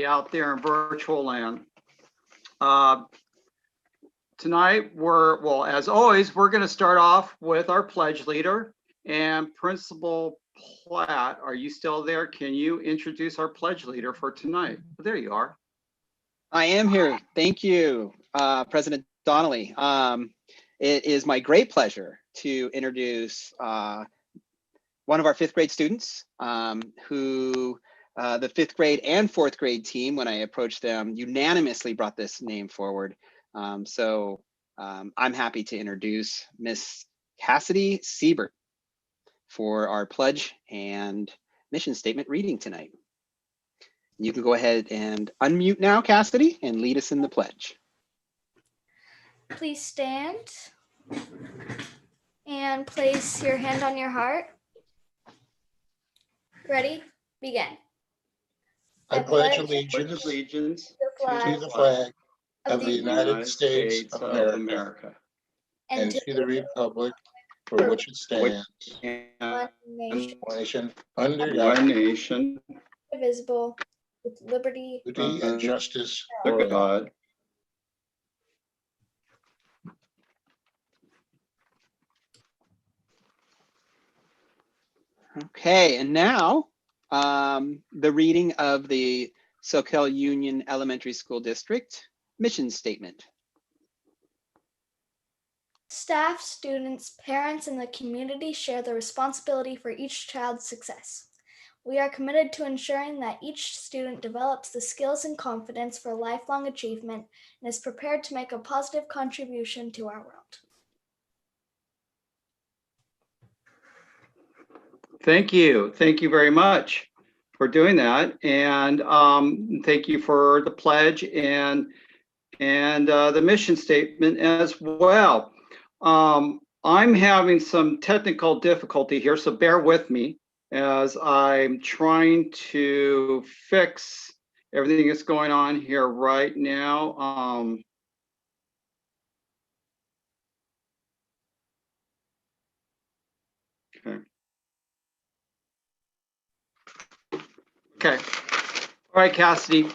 out there in virtual land. Tonight, well, as always, we're going to start off with our pledge leader. And Principal Platt, are you still there? Can you introduce our pledge leader for tonight? There you are. I am here. Thank you, President Donnelly. It is my great pleasure to introduce one of our fifth grade students who the fifth grade and fourth grade team, when I approached them, unanimously brought this name forward. So I'm happy to introduce Miss Cassidy Siebert for our pledge and mission statement reading tonight. You can go ahead and unmute now, Cassidy, and lead us in the pledge. Please stand and place your hand on your heart. Ready? Begin. I pledge allegiance Allegiance to the flag of the United States of America and to the republic for which it stands, and one nation under one God, nation indivisible, with liberty and justice under for all. God. Okay, and now the reading of the Soquel Union Elementary School District mission statement. Staff, students, parents, and the community share the responsibility for each child's success. We are committed to ensuring that each student develops the skills and confidence for lifelong achievement and is prepared to make a positive contribution to our world. Thank you. Thank you very much for doing that. And thank you for the pledge and the mission statement as well. I'm having some technical difficulty here, so bear with me as I'm trying to fix everything that's going on here right now. Okay. All right, Cassidy.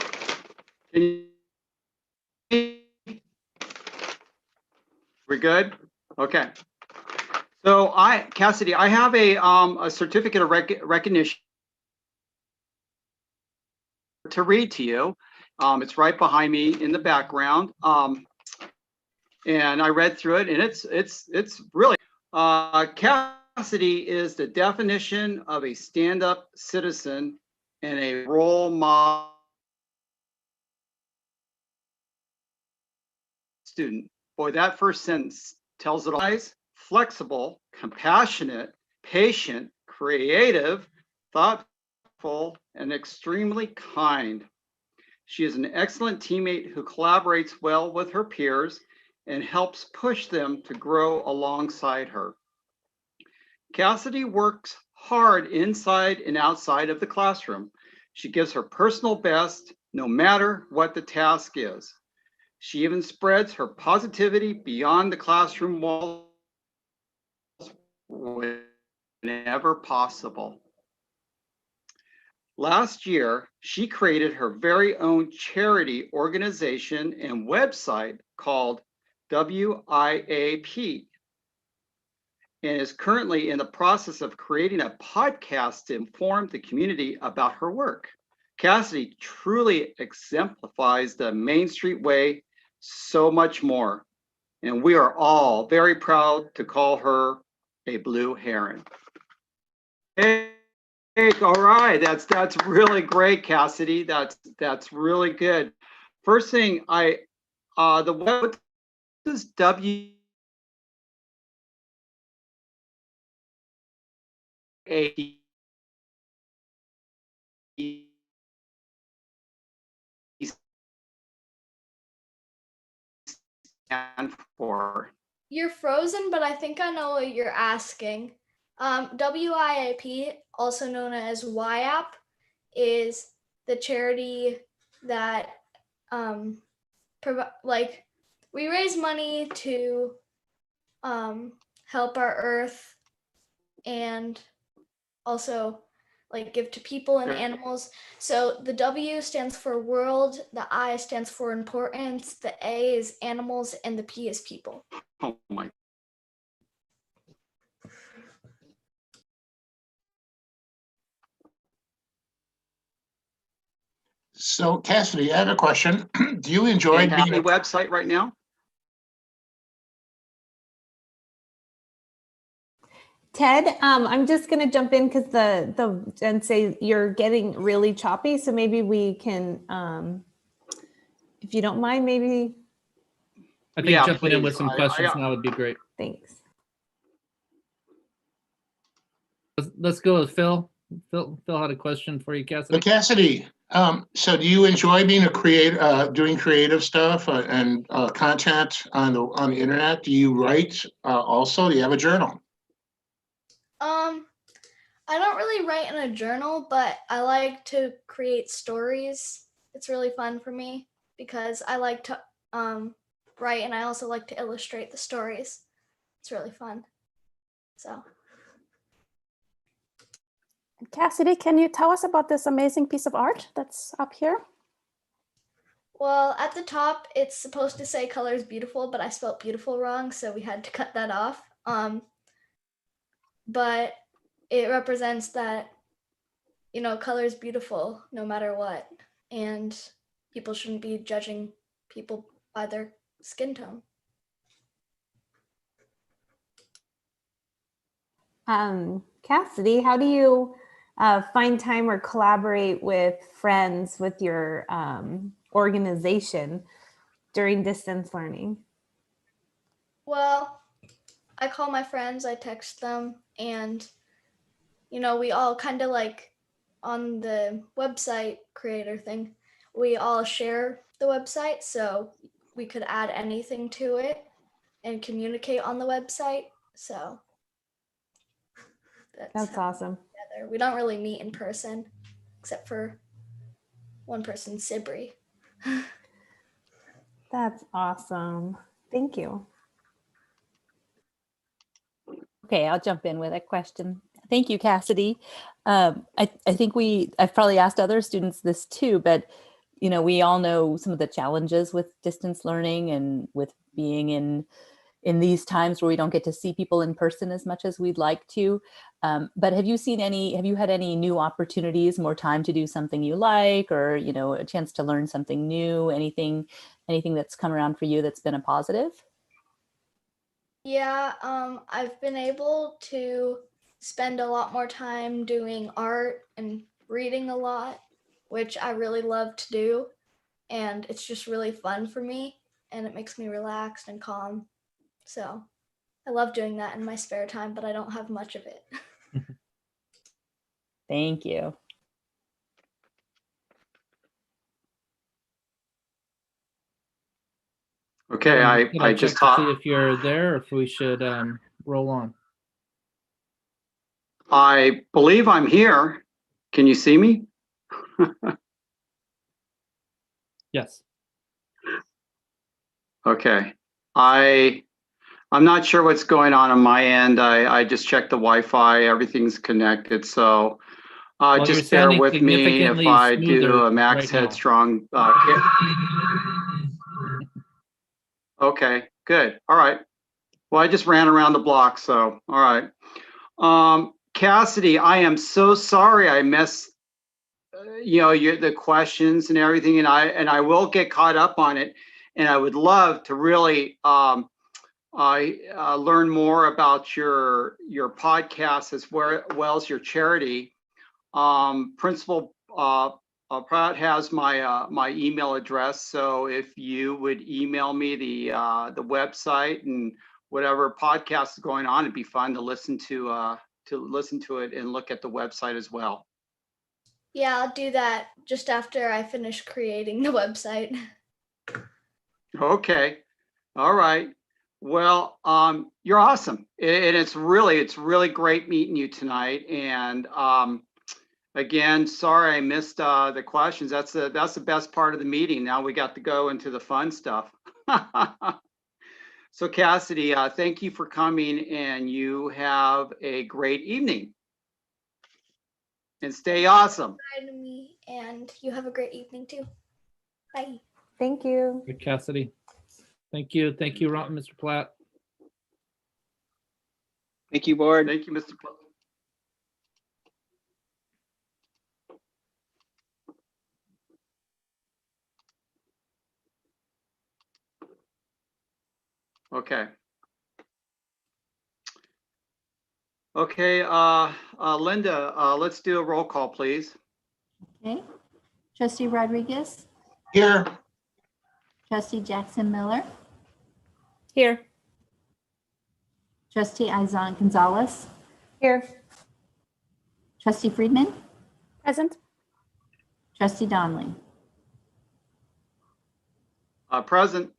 We're good? Okay. So Cassidy, I have a certificate of recognition to read to you. It's right behind me in the background. And I read through it, and it's really Cassidy is the definition of a stand-up citizen and a role model student. Boy, that first sentence tells it all. Flexible, compassionate, patient, creative, thoughtful, and extremely kind. She is an excellent teammate who collaborates well with her peers and helps push them to grow alongside her. Cassidy works hard inside and outside of the classroom. She gives her personal best no matter what the task is. She even spreads her positivity beyond the classroom walls whenever possible. Last year, she created her very own charity organization and website called WIAP and is currently in the process of creating a podcast to inform the community about her work. Cassidy truly exemplifies the Main Street way so much more, and we are all very proud to call her a blue heron. Hey, all right, that's really great, Cassidy. That's really good. First thing, the web is WAP stand for? You're frozen, but I think I know what you're asking. WIAP, also known as YAP, is the charity that we raise money to help our earth and also like give to people and animals. So the W stands for world, the I stands for importance, the A is animals, and the P is people. Oh my. So Cassidy, I have a question. Do you enjoy And being the website right now? Ted, I'm just going to jump in because and say you're getting really choppy. So maybe we can, if you don't mind, maybe. I think jumping in with some questions now would be great. Thanks. Let's go with Phil. Phil had a question for you, Cassidy. So Cassidy, so do you enjoy being a creator, doing creative stuff and content on the internet? Do you write also? Do you have a journal? I don't really write in a journal, but I like to create stories. It's really fun for me because I like to write, and I also like to illustrate the stories. It's really fun. So. Cassidy, can you tell us about this amazing piece of art that's up here? Well, at the top, it's supposed to say color is beautiful, but I spelled beautiful wrong, so we had to cut that off. But it represents that, you know, color is beautiful no matter what, and people shouldn't be judging people by their skin tone. Cassidy, how do you find time or collaborate with friends with your organization during distance learning? Well, I call my friends, I text them, and, you know, we all kind of like on the website creator thing, we all share the website, so we could add anything to it and communicate on the website. So that's awesome. Together. We don't really meet in person, except for one person, Sibri. That's awesome. Thank you. Okay, I'll jump in with a question. Thank you, Cassidy. I think I've probably asked other students this too, but you know, we all know some of the challenges with distance learning and with being in these times where we don't get to see people in person as much as we'd like to. But have you had any new opportunities, more time to do something you like, or, you know, a chance to learn something new, anything that's come around for you that's been a positive? Yeah, I've been able to spend a lot more time doing art and reading a lot, which I really love to do. And it's just really fun for me, and it makes me relaxed and calm. So I love doing that in my spare time, but I don't have much of it. Thank you. Okay, I just check to see if you're there, or if we should roll on. I believe I'm here. Can you see me? Yes. Okay. I'm not sure what's going on my end. I just checked the Wi-Fi. Everything's connected. So Well, just bear with me if I do a Max right Headstrong. Okay, good. All right. Well, I just ran around the block, so all right. Cassidy, I am so sorry I missed the questions and everything, and I will get caught up on it, and I would love to really learn more about your podcast as well as your charity. Principal Pratt has my email address, so if you would email me the website and whatever podcast is going on, it'd be fun to listen to it and look at the website as well. Yeah, I'll do that just after I finish creating the website. Okay. All right. Well, you're awesome. And it's really great meeting you tonight. And again, sorry I missed the questions. That's the best part of the meeting. Now we got to go into the fun stuff. So Cassidy, thank you for coming, and you have a great evening. and stay awesome. Bye to me, and you have a great evening too. Bye. Thank you. Good, Cassidy. Thank you. Thank you, Mr. Platt. Thank you, board. Thank you, Mr. Platt. Okay. Okay, Linda, let's do a roll call, please. Okay. Trustee Rodriguez, Here, Trustee Jackson Miller, Here. Trustee Izan Gonzalez, Here. Trustee Friedman, Present. Trustee Donnelly. Present.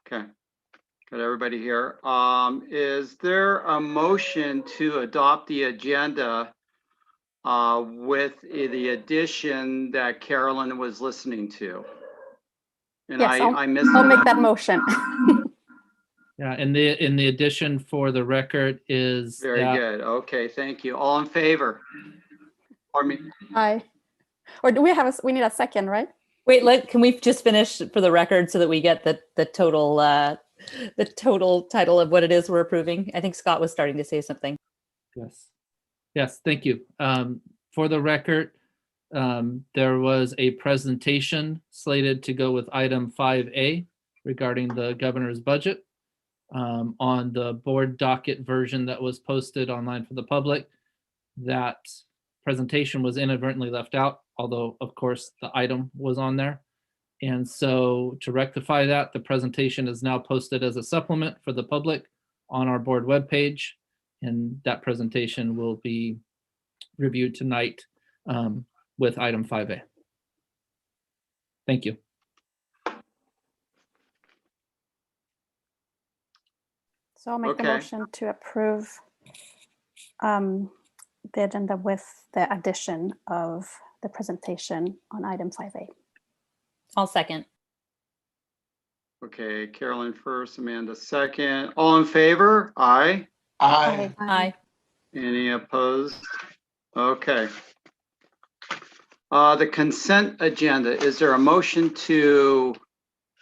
Okay, got everybody here. Is there a motion to adopt the agenda with the addition that Carolyn was listening to? And Yes, I missed I'll it. make that motion. Yeah, and the addition for the record is Very that good. Okay, thank you. All in favor? Or me? Aye. Or do we have we need a second, right? Wait, can we just finish for the record so that we get the total title of what it is we're approving? I think Scott was starting to say something. Yes. Yes, thank you. For the record, there was a presentation slated to go with item 5A regarding the governor's budget. On the board docket version that was posted online for the public, that presentation was inadvertently left out, although of course the item was on there. And so to rectify that, the presentation is now posted as a supplement for the public on our board webpage. And that presentation will be reviewed tonight with item 5A. Thank you. So I'll make the Okay. motion to approve the agenda with the addition of the presentation on item 5A. I'll second. Okay, Carolyn first, Amanda second. All in favor? Aye. I, Aye. Any opposed? Okay. The consent agenda, is there a motion to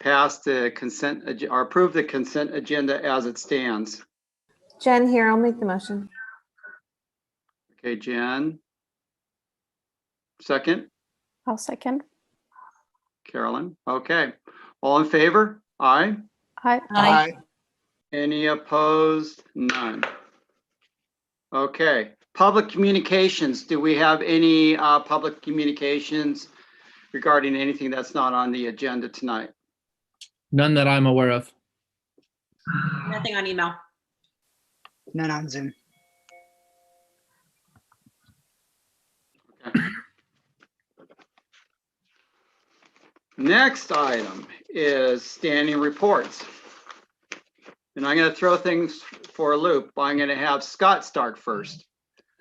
pass the consent or approve the consent agenda as it stands? Jen here, I'll make the motion. Okay, Jen. Second, I'll second. Carolyn. Okay. All in favor? Aye. Aye. I, Any opposed? None. Okay. Public communications. Do we have any public communications regarding anything that's not on the agenda tonight? None that I'm aware of. Nothing on email. None on Zoom. Okay. Next item is standing reports. And I'm going to throw things for a loop. I'm going to have Scott start first.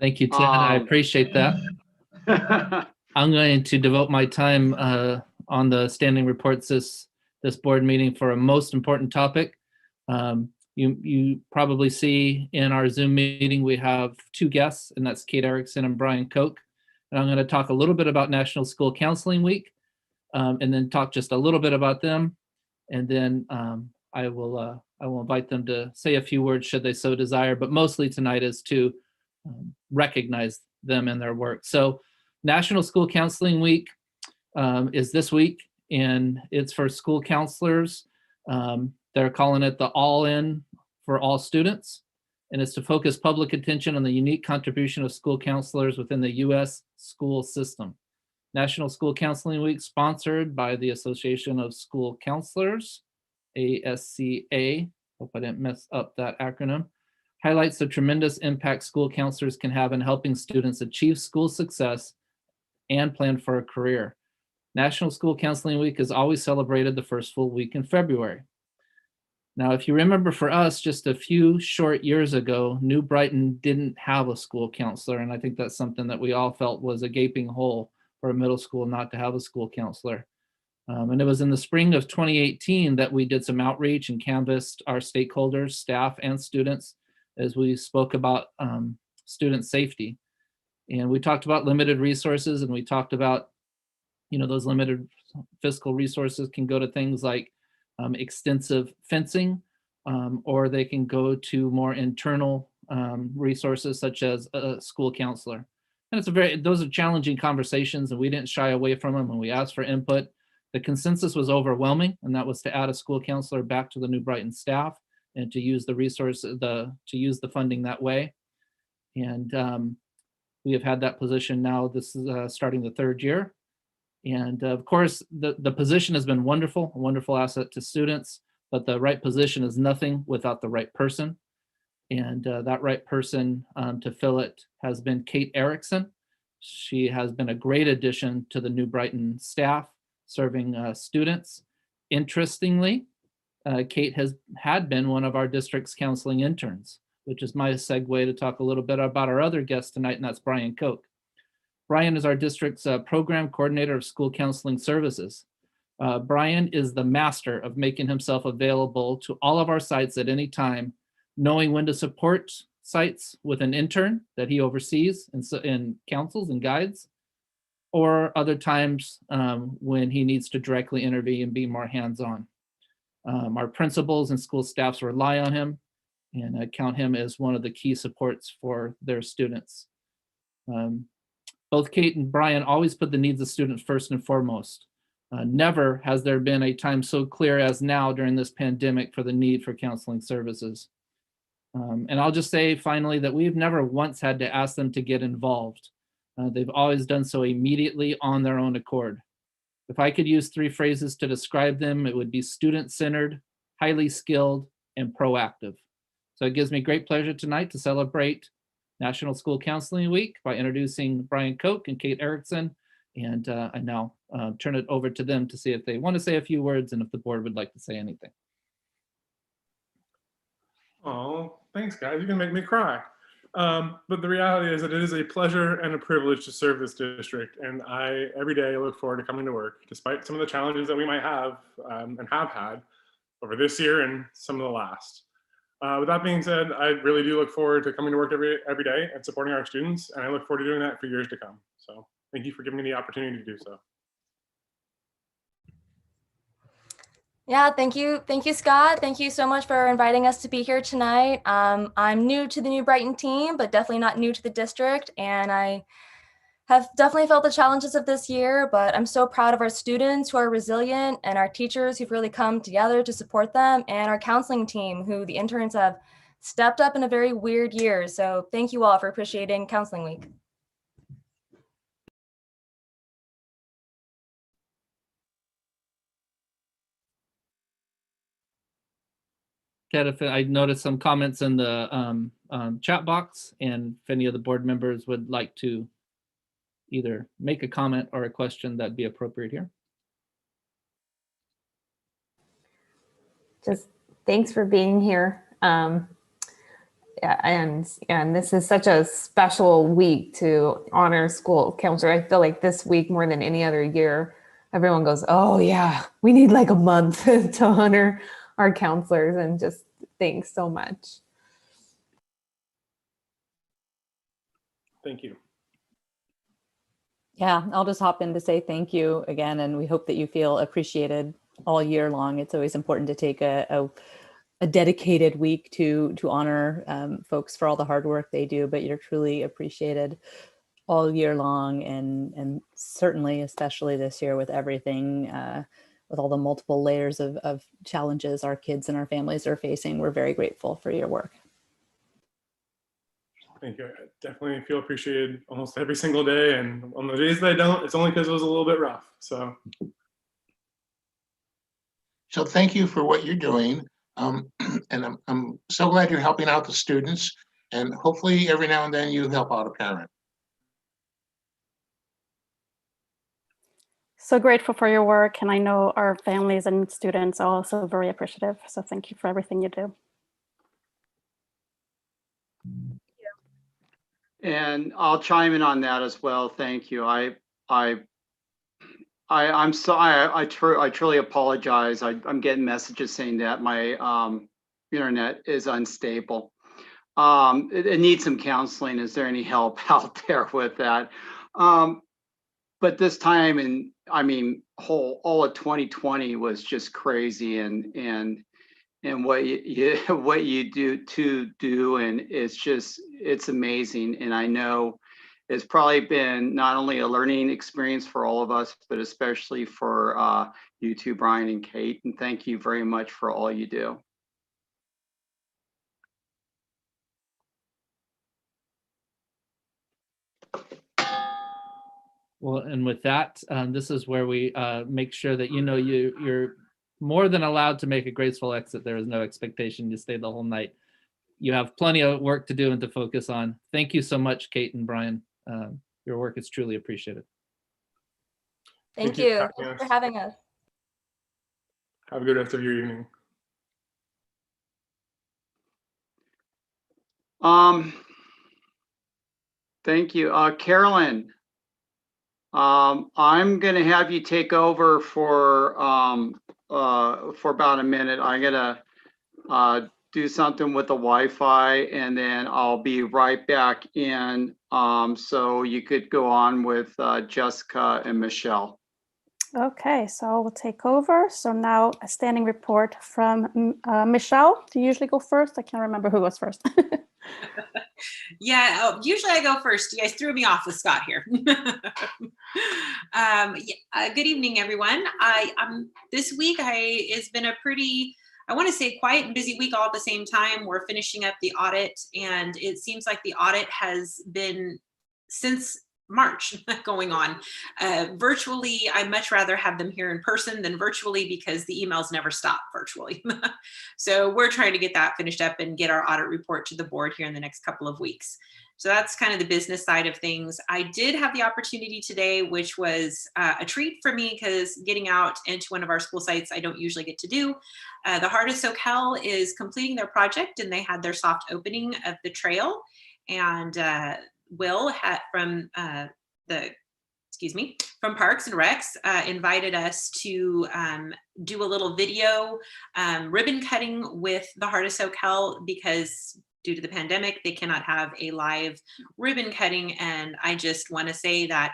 Thank you, Ted. I appreciate that. I'm going to devote my time on the standing reports this board meeting for a most important topic. You probably see in our Zoom meeting, we have two guests, and that's Kate Erickson and Brian Koch. And I'm going to talk a little bit about National School Counseling Week, and then talk just a little bit about them. And then I will invite them to say a few words should they so desire, but mostly tonight is to recognize them and their work. So National School Counseling Week is this week, and it's for school counselors. They're calling it the All In for all students, and it's to focus public attention on the unique contribution of school counselors within the U.S. school system. National School Counseling Week, sponsored by the Association of School Counselors, ASCA, hope I didn't mess up that acronym, highlights the tremendous impact school counselors can have in helping students achieve school success and plan for a career. National School Counseling Week is always celebrated the first full week in February. Now, if you remember, for us, just a few short years ago, New Brighton didn't have a school counselor, and I think that's something that we all felt was a gaping hole for a middle school not to have a school counselor. And it was in the spring of 2018 that we did some outreach and canvassed our stakeholders, staff, and students as we spoke about student safety. And we talked about limited resources, and we talked about, those limited fiscal resources can go to things like extensive fencing, or they can go to more internal resources such as a school counselor. And those are challenging conversations, and we didn't shy away from them when we asked for input. The consensus was overwhelming, and that was to add a school counselor back to the New Brighton staff and to use the resources, to use the funding that way. And we have had that position now. This is starting the 3rd year. And of course, the position has been wonderful, a wonderful asset to students, but the right position is nothing without the right person. And that right person to fill it has been Kate Erickson. She has been a great addition to the New Brighton staff, serving students. Interestingly, Kate had been one of our district's counseling interns, which is my segue to talk a little bit about our other guest tonight, and that's Brian Koch. Brian is our district's program coordinator of school counseling services. Brian is the master of making himself available to all of our sites at any time, knowing when to support sites with an intern that he oversees and counsels and guides, or other times when he needs to directly intervene and be more hands-on. Our principals and school staffs rely on him and count him as one of the key supports for their students. Both Kate and Brian always put the needs of students first and foremost. Never has there been a time so clear as now during this pandemic for the need for counseling services. And I'll just say finally that we've never once had to ask them to get involved. They've always done so immediately on their own accord. If I could use 3 phrases to describe them, it would be student-centered, highly skilled, and proactive. So it gives me great pleasure tonight to celebrate National School Counseling Week by introducing Brian Koch and Kate Erickson. And I now turn it over to them to see if they want to say a few words and if the board would like to say anything. Oh, thanks guys, you're gonna make me cry. But the reality is that it is a pleasure and a privilege to serve this district. And I, every day, look forward to coming to work, despite some of the challenges that we might have and have had over this year and some of the last. With that being said, I really do look forward to coming to work every day and supporting our students. And I look forward to doing that for years to come. So thank you for giving me the opportunity to do so. Yeah, thank you. Thank you, Scott. Thank you so much for inviting us to be here tonight. I'm new to the New Brighton team, but definitely not new to the district. And I have definitely felt the challenges of this year, but I'm so proud of our students who are resilient and our teachers who've really come together to support them, and our counseling team who the interns have stepped up in a very weird year. So thank you all for appreciating Counseling Week. If I noticed some comments in the chat box, and if any of the board members would like to either make a comment or a question, that'd be appropriate here. Just thanks for being here. Yeah, and this is such a special week to honor school counselor. I feel like this week more than any other year, everyone goes, oh yeah, we need like a month to honor our counselors, and just thanks so much. Thank you. Yeah, I'll just hop in to say thank you again, and we hope that you feel appreciated all year long. It's always important to take a dedicated week to honor folks for all the hard work they do, but you're truly appreciated all year long, and certainly, especially this year with everything, with all the multiple layers of challenges our kids and our families are facing. We're very grateful for your work. Thank you. I definitely feel appreciated almost every single day. And on the days that I don't, it's only because it was a little bit rough. So thank you for what you're doing. And I'm so glad you're helping out the students. And hopefully every now and then you help out a parent. So grateful for your work, and I know our families and students are also very appreciative. So thank you for everything you do. And I'll chime in on that as well. Thank you. I truly apologize. I'm getting messages saying that my internet is unstable. It needs some counseling. Is there any help out there with that? But this time, and I mean, all of 2020 was just crazy, and what what you do, and it's amazing. And I know it's probably been not only a learning experience for all of us, but especially for you two, Brian and Kate. And thank you very much for all you do. Well, and with that, this is where we make sure that you're more than allowed to make a graceful exit. There is no expectation you stay the whole night. You have plenty of work to do and to focus on. Thank you so much, Kate and Brian. Your work is truly appreciated. Thank you for having us. Have a good rest of your evening. Thank you. Carolyn, I'm going to have you take over for about a minute. I'm going to do something with the Wi-Fi, and then I'll be right back in. So you could go on with Jessica and Michelle. Okay, so I will take over. So now a standing report from Michelle. Do you usually go first? I can't remember who goes first. Yeah, usually I go first. You guys threw me off with Scott here. Good evening, everyone. This week has been a pretty, I want to say, quiet and busy week all at the same time. We're finishing up the audit, and it seems like the audit has been since March going on. Virtually, I'd much rather have them here in person than virtually, because the emails never stop virtually. So we're trying to get that finished up and get our audit report to the board here in the next couple of weeks. So that's kind of the business side of things. I did have the opportunity today, which was a treat for me, because getting out into one of our school sites I don't usually get to do. The Heart of Socal is completing their project, and they had their soft opening of the trail. And Will from from Parks and Recs invited us to do a little video ribbon cutting with the Heart of Socal, because due to the pandemic, they cannot have a live ribbon cutting. And I just want to say that,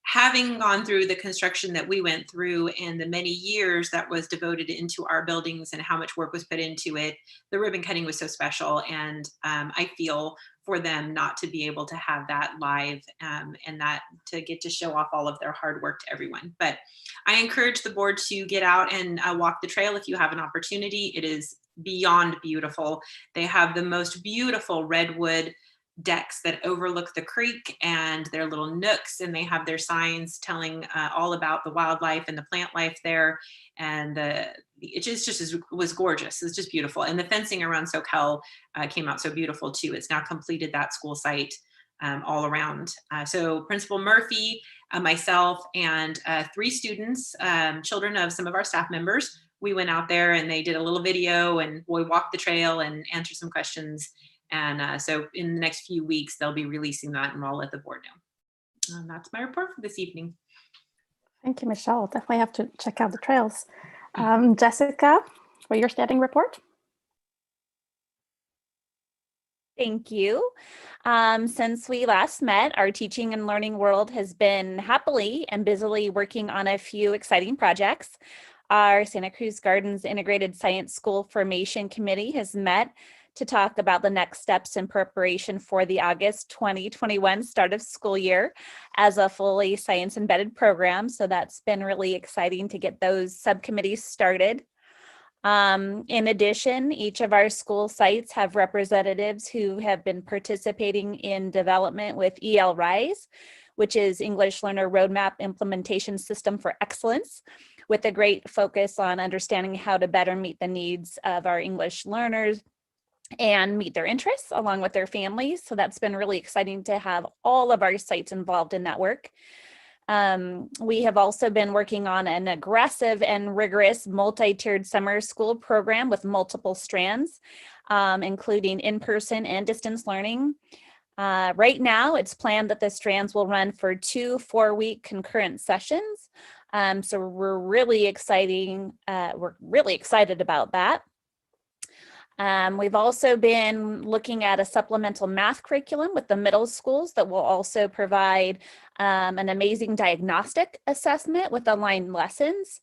having gone through the construction that we went through and the many years that was devoted into our buildings and how much work was put into it, the ribbon cutting was so special. And I feel for them not to be able to have that live and that to get to show off all of their hard work to everyone. But I encourage the board to get out and walk the trail if you have an opportunity. It is beyond beautiful. They have the most beautiful redwood decks that overlook the creek and their little nooks, and they have their signs telling all about the wildlife and the plant life there. And it just was gorgeous. It's just beautiful. And the fencing around Socal came out so beautiful too. It's now completed that school site all around. So Principal Murphy, myself, and 3 students, children of some of our staff members, we went out there and they did a little video, and we walked the trail and answered some questions. And so in the next few weeks, they'll be releasing that, and I'll let the board know. And that's my report for this evening. Thank you, Michelle. Definitely have to check out the trails. Jessica, for your standing report. Thank you. Since we last met, our teaching and learning world has been happily and busily working on a few exciting projects. Our Santa Cruz Gardens Integrated Science School Formation Committee has met to talk about the next steps in preparation for the August 2021 start of school year as a fully science embedded program. So that's been really exciting to get those subcommittees started. In addition, each of our school sites have representatives who have been participating in development with ELRISE, which is English Learner Roadmap Implementation System for Excellence, with a great focus on understanding how to better meet the needs of our English learners and meet their interests along with their families. So that's been really exciting to have all of our sites involved in that work. We have also been working on an aggressive and rigorous multi-tiered summer school program with multiple strands, including in-person and distance learning. Right now, it's planned that the strands will run for 2 4-week concurrent sessions. So we're really excited about that. We've also been looking at a supplemental math curriculum with the middle schools that will also provide an amazing diagnostic assessment with online lessons.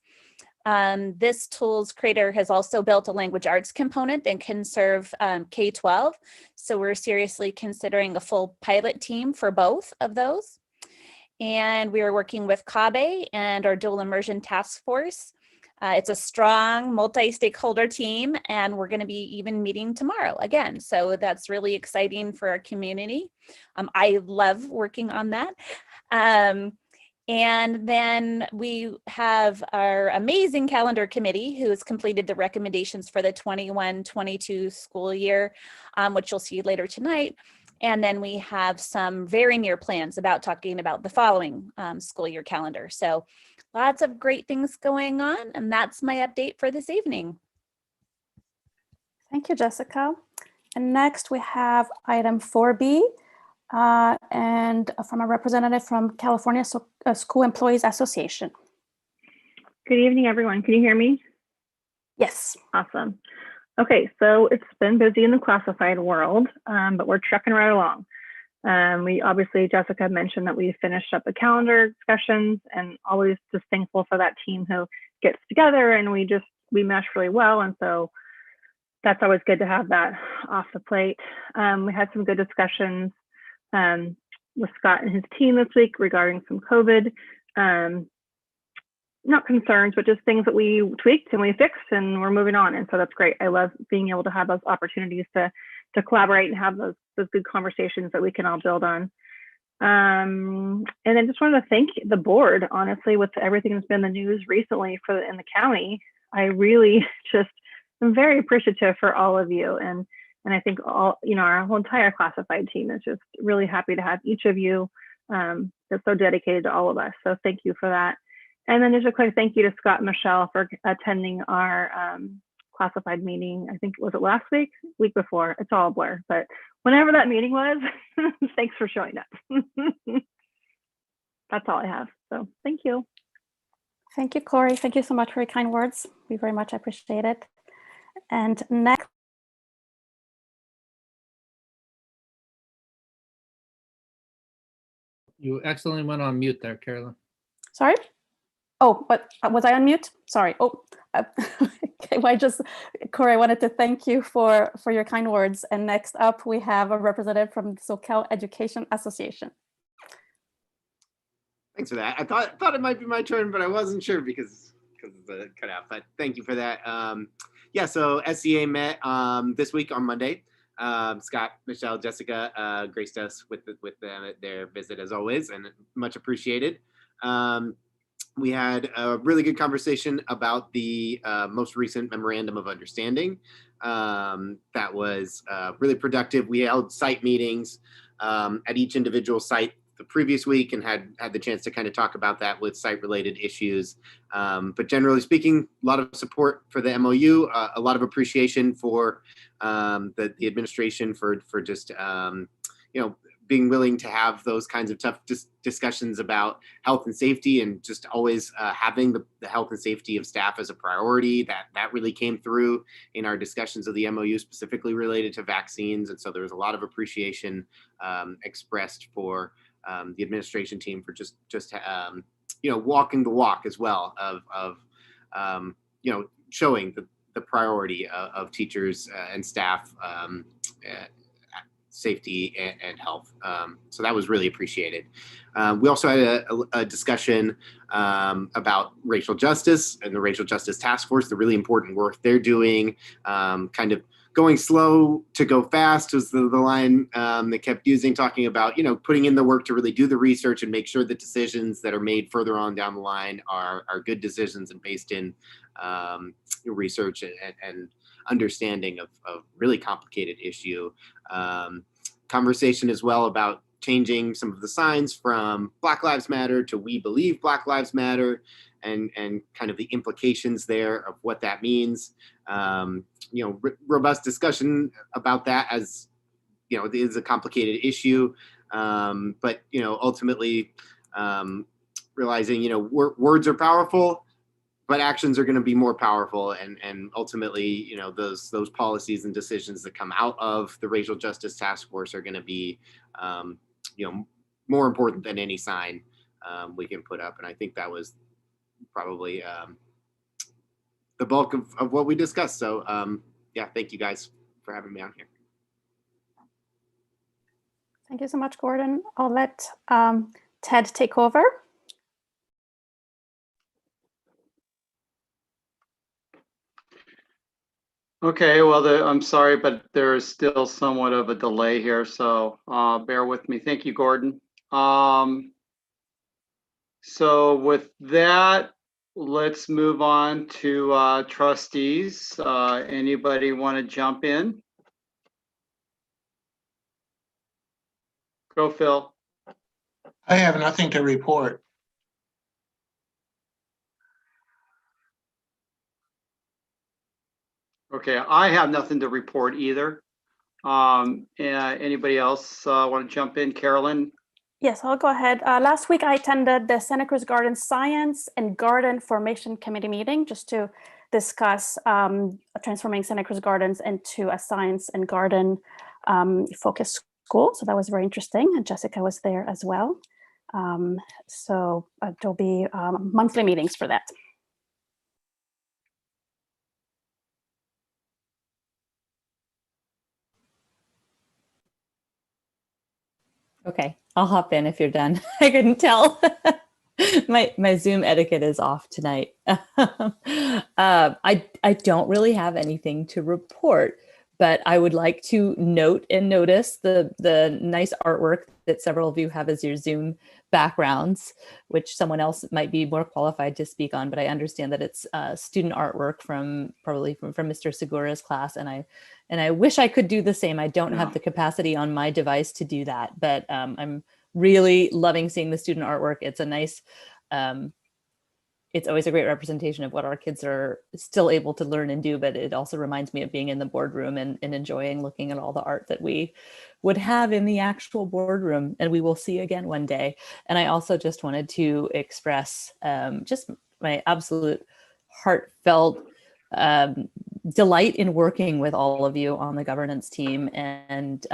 This tool's creator has also built a language arts component that can serve K-12. So we're seriously considering a full pilot team for both of those. And we are working with Coven and our dual immersion task force. It's a strong multi-stakeholder team, and we're going to be even meeting tomorrow again. So that's really exciting for our community. I love working on that. And then we have our amazing calendar committee who has completed the recommendations for the 21-22 school year, which you'll see later tonight. And then we have some very near plans about talking about the following school year calendar. So lots of great things going on, and that's my update for this evening. Thank you, Jessica. And next we have item 4B, and from a representative from California School Employees Association. Good evening, everyone. Can you hear me? Yes. Awesome. Okay, so it's been busy in the classified world, but we're trucking right along. We obviously, Jessica mentioned that we finished up the calendar discussions, and always just thankful for that team who gets together and we mesh really well. And so that's always good to have that off the plate. We had some good discussions with Scott and his team this week regarding some COVID, not concerns, but just things that we tweaked and we fixed and we're moving on. And so that's great. I love being able to have those opportunities to collaborate and have those good conversations that we can all build on. And then just wanted to thank the board, honestly, with everything that's been in the news recently in the county. I really just am very appreciative for all of you. And I think our whole entire classified team is just really happy to have each of you that's so dedicated to all of us. So thank you for that. And then just a quick thank you to Scott and Michelle for attending our classified meeting. I think, was it last week? Week before? It's all a blur, but whenever that meeting was, thanks for showing up. That's all I have. So thank you. Thank you, Corey. Thank you so much for your kind words. We very much appreciate it. And next. You accidentally went on mute there, Carolyn. Sorry? Oh, but was I on mute? Sorry. Oh, okay. Corey, I wanted to thank you for your kind words. And next up, we have a representative from the Socal Education Association. Thanks for that. I thought it might be my turn, but I wasn't sure because of the cutout. But thank you for that. Yeah, so SCA met this week on Monday. Scott, Michelle, Jessica graced us with them at their visit as always, and much appreciated. We had a really good conversation about the most recent memorandum of understanding. That was really productive. We held site meetings at each individual site the previous week and had the chance to kind of talk about that with site related issues. But generally speaking, a lot of support for the MOU, a lot of appreciation for the administration for just, being willing to have those kinds of tough discussions about health and safety, and just always having the health and safety of staff as a priority. That really came through in our discussions of the MOU, specifically related to vaccines. And so there was a lot of appreciation expressed for the administration team for just walking the walk as well of showing the priority of teachers and staff safety and health. So that was really appreciated. We also had a discussion about racial justice and the Racial Justice Task Force, the really important work they're doing. Kind of going slow to go fast was the line they kept using, talking about, putting in the work to really do the research and make sure that decisions that are made further on down the line are good decisions and based in research and understanding of really complicated issue. Conversation as well about changing some of the signs from Black Lives Matter to We Believe Black Lives Matter, and kind of the implications there of what that means. Robust discussion about that, as it is a complicated issue, but ultimately realizing, words are powerful, but actions are going to be more powerful, and ultimately, those policies and decisions that come out of the Racial Justice Task Force are going to be, more important than any sign we can put up. And I think that was probably the bulk of what we discussed. So yeah, thank you guys for having me on here. Thank you so much, Gordon. I'll let Ted take over. Okay, well, I'm sorry, but there is still somewhat of a delay here, so bear with me. Thank you, Gordon. So with that, let's move on to trustees. Anybody want to jump in? Go, Phil. I have nothing to report. Okay, I have nothing to report either. Anybody else want to jump in? Carolyn? Yes, I'll go ahead. Last week, I attended the Santa Cruz Garden Science and Garden Formation Committee meeting just to discuss transforming Santa Cruz Gardens into a science and garden focused school. So that was very interesting. And Jessica was there as well. So there'll be monthly meetings for that. Okay, I'll hop in if you're done. I couldn't tell. My Zoom etiquette is off tonight. I don't really have anything to report, but I would like to note and notice the nice artwork that several of you have as your Zoom backgrounds, which someone else might be more qualified to speak on, but I understand that it's student artwork from Mr. Segura's class, and I wish I could do the same. I don't have the capacity on my device to do that, but I'm really loving seeing the student artwork. It's a nice, it's always a great representation of what our kids are still able to learn and do, but it also reminds me of being in the boardroom and enjoying looking at all the art that we would have in the actual boardroom and we will see again one day. And I also just wanted to express just my absolute heartfelt delight in working with all of you on the governance team, and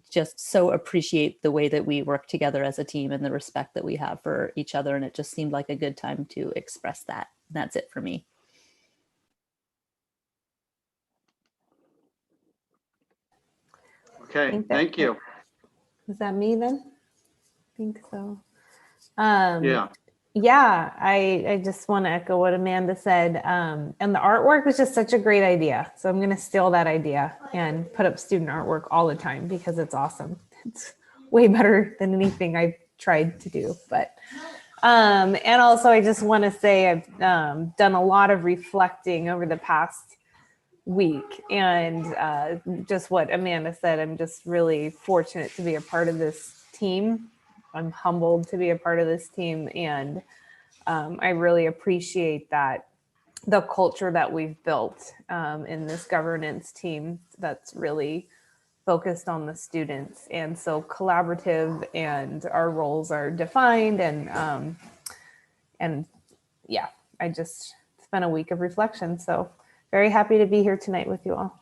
just so appreciate the way that we work together as a team and the respect that we have for each other. And it just seemed like a good time to express that. That's it for me. Okay, thank you. Is that me then? I think so. Yeah. Yeah, I just want to echo what Amanda said. And the artwork was just such a great idea. So I'm going to steal that idea and put up student artwork all the time because it's awesome. It's way better than anything I've tried to do. But and also I just want to say I've done a lot of reflecting over the past week, and just what Amanda said, I'm just really fortunate to be a part of this team. I'm humbled to be a part of this team, and I really appreciate that the culture that we've built in this governance team that's really focused on the students and so collaborative, and our roles are defined, and yeah, I just spent a week of reflection. So very happy to be here tonight with you all.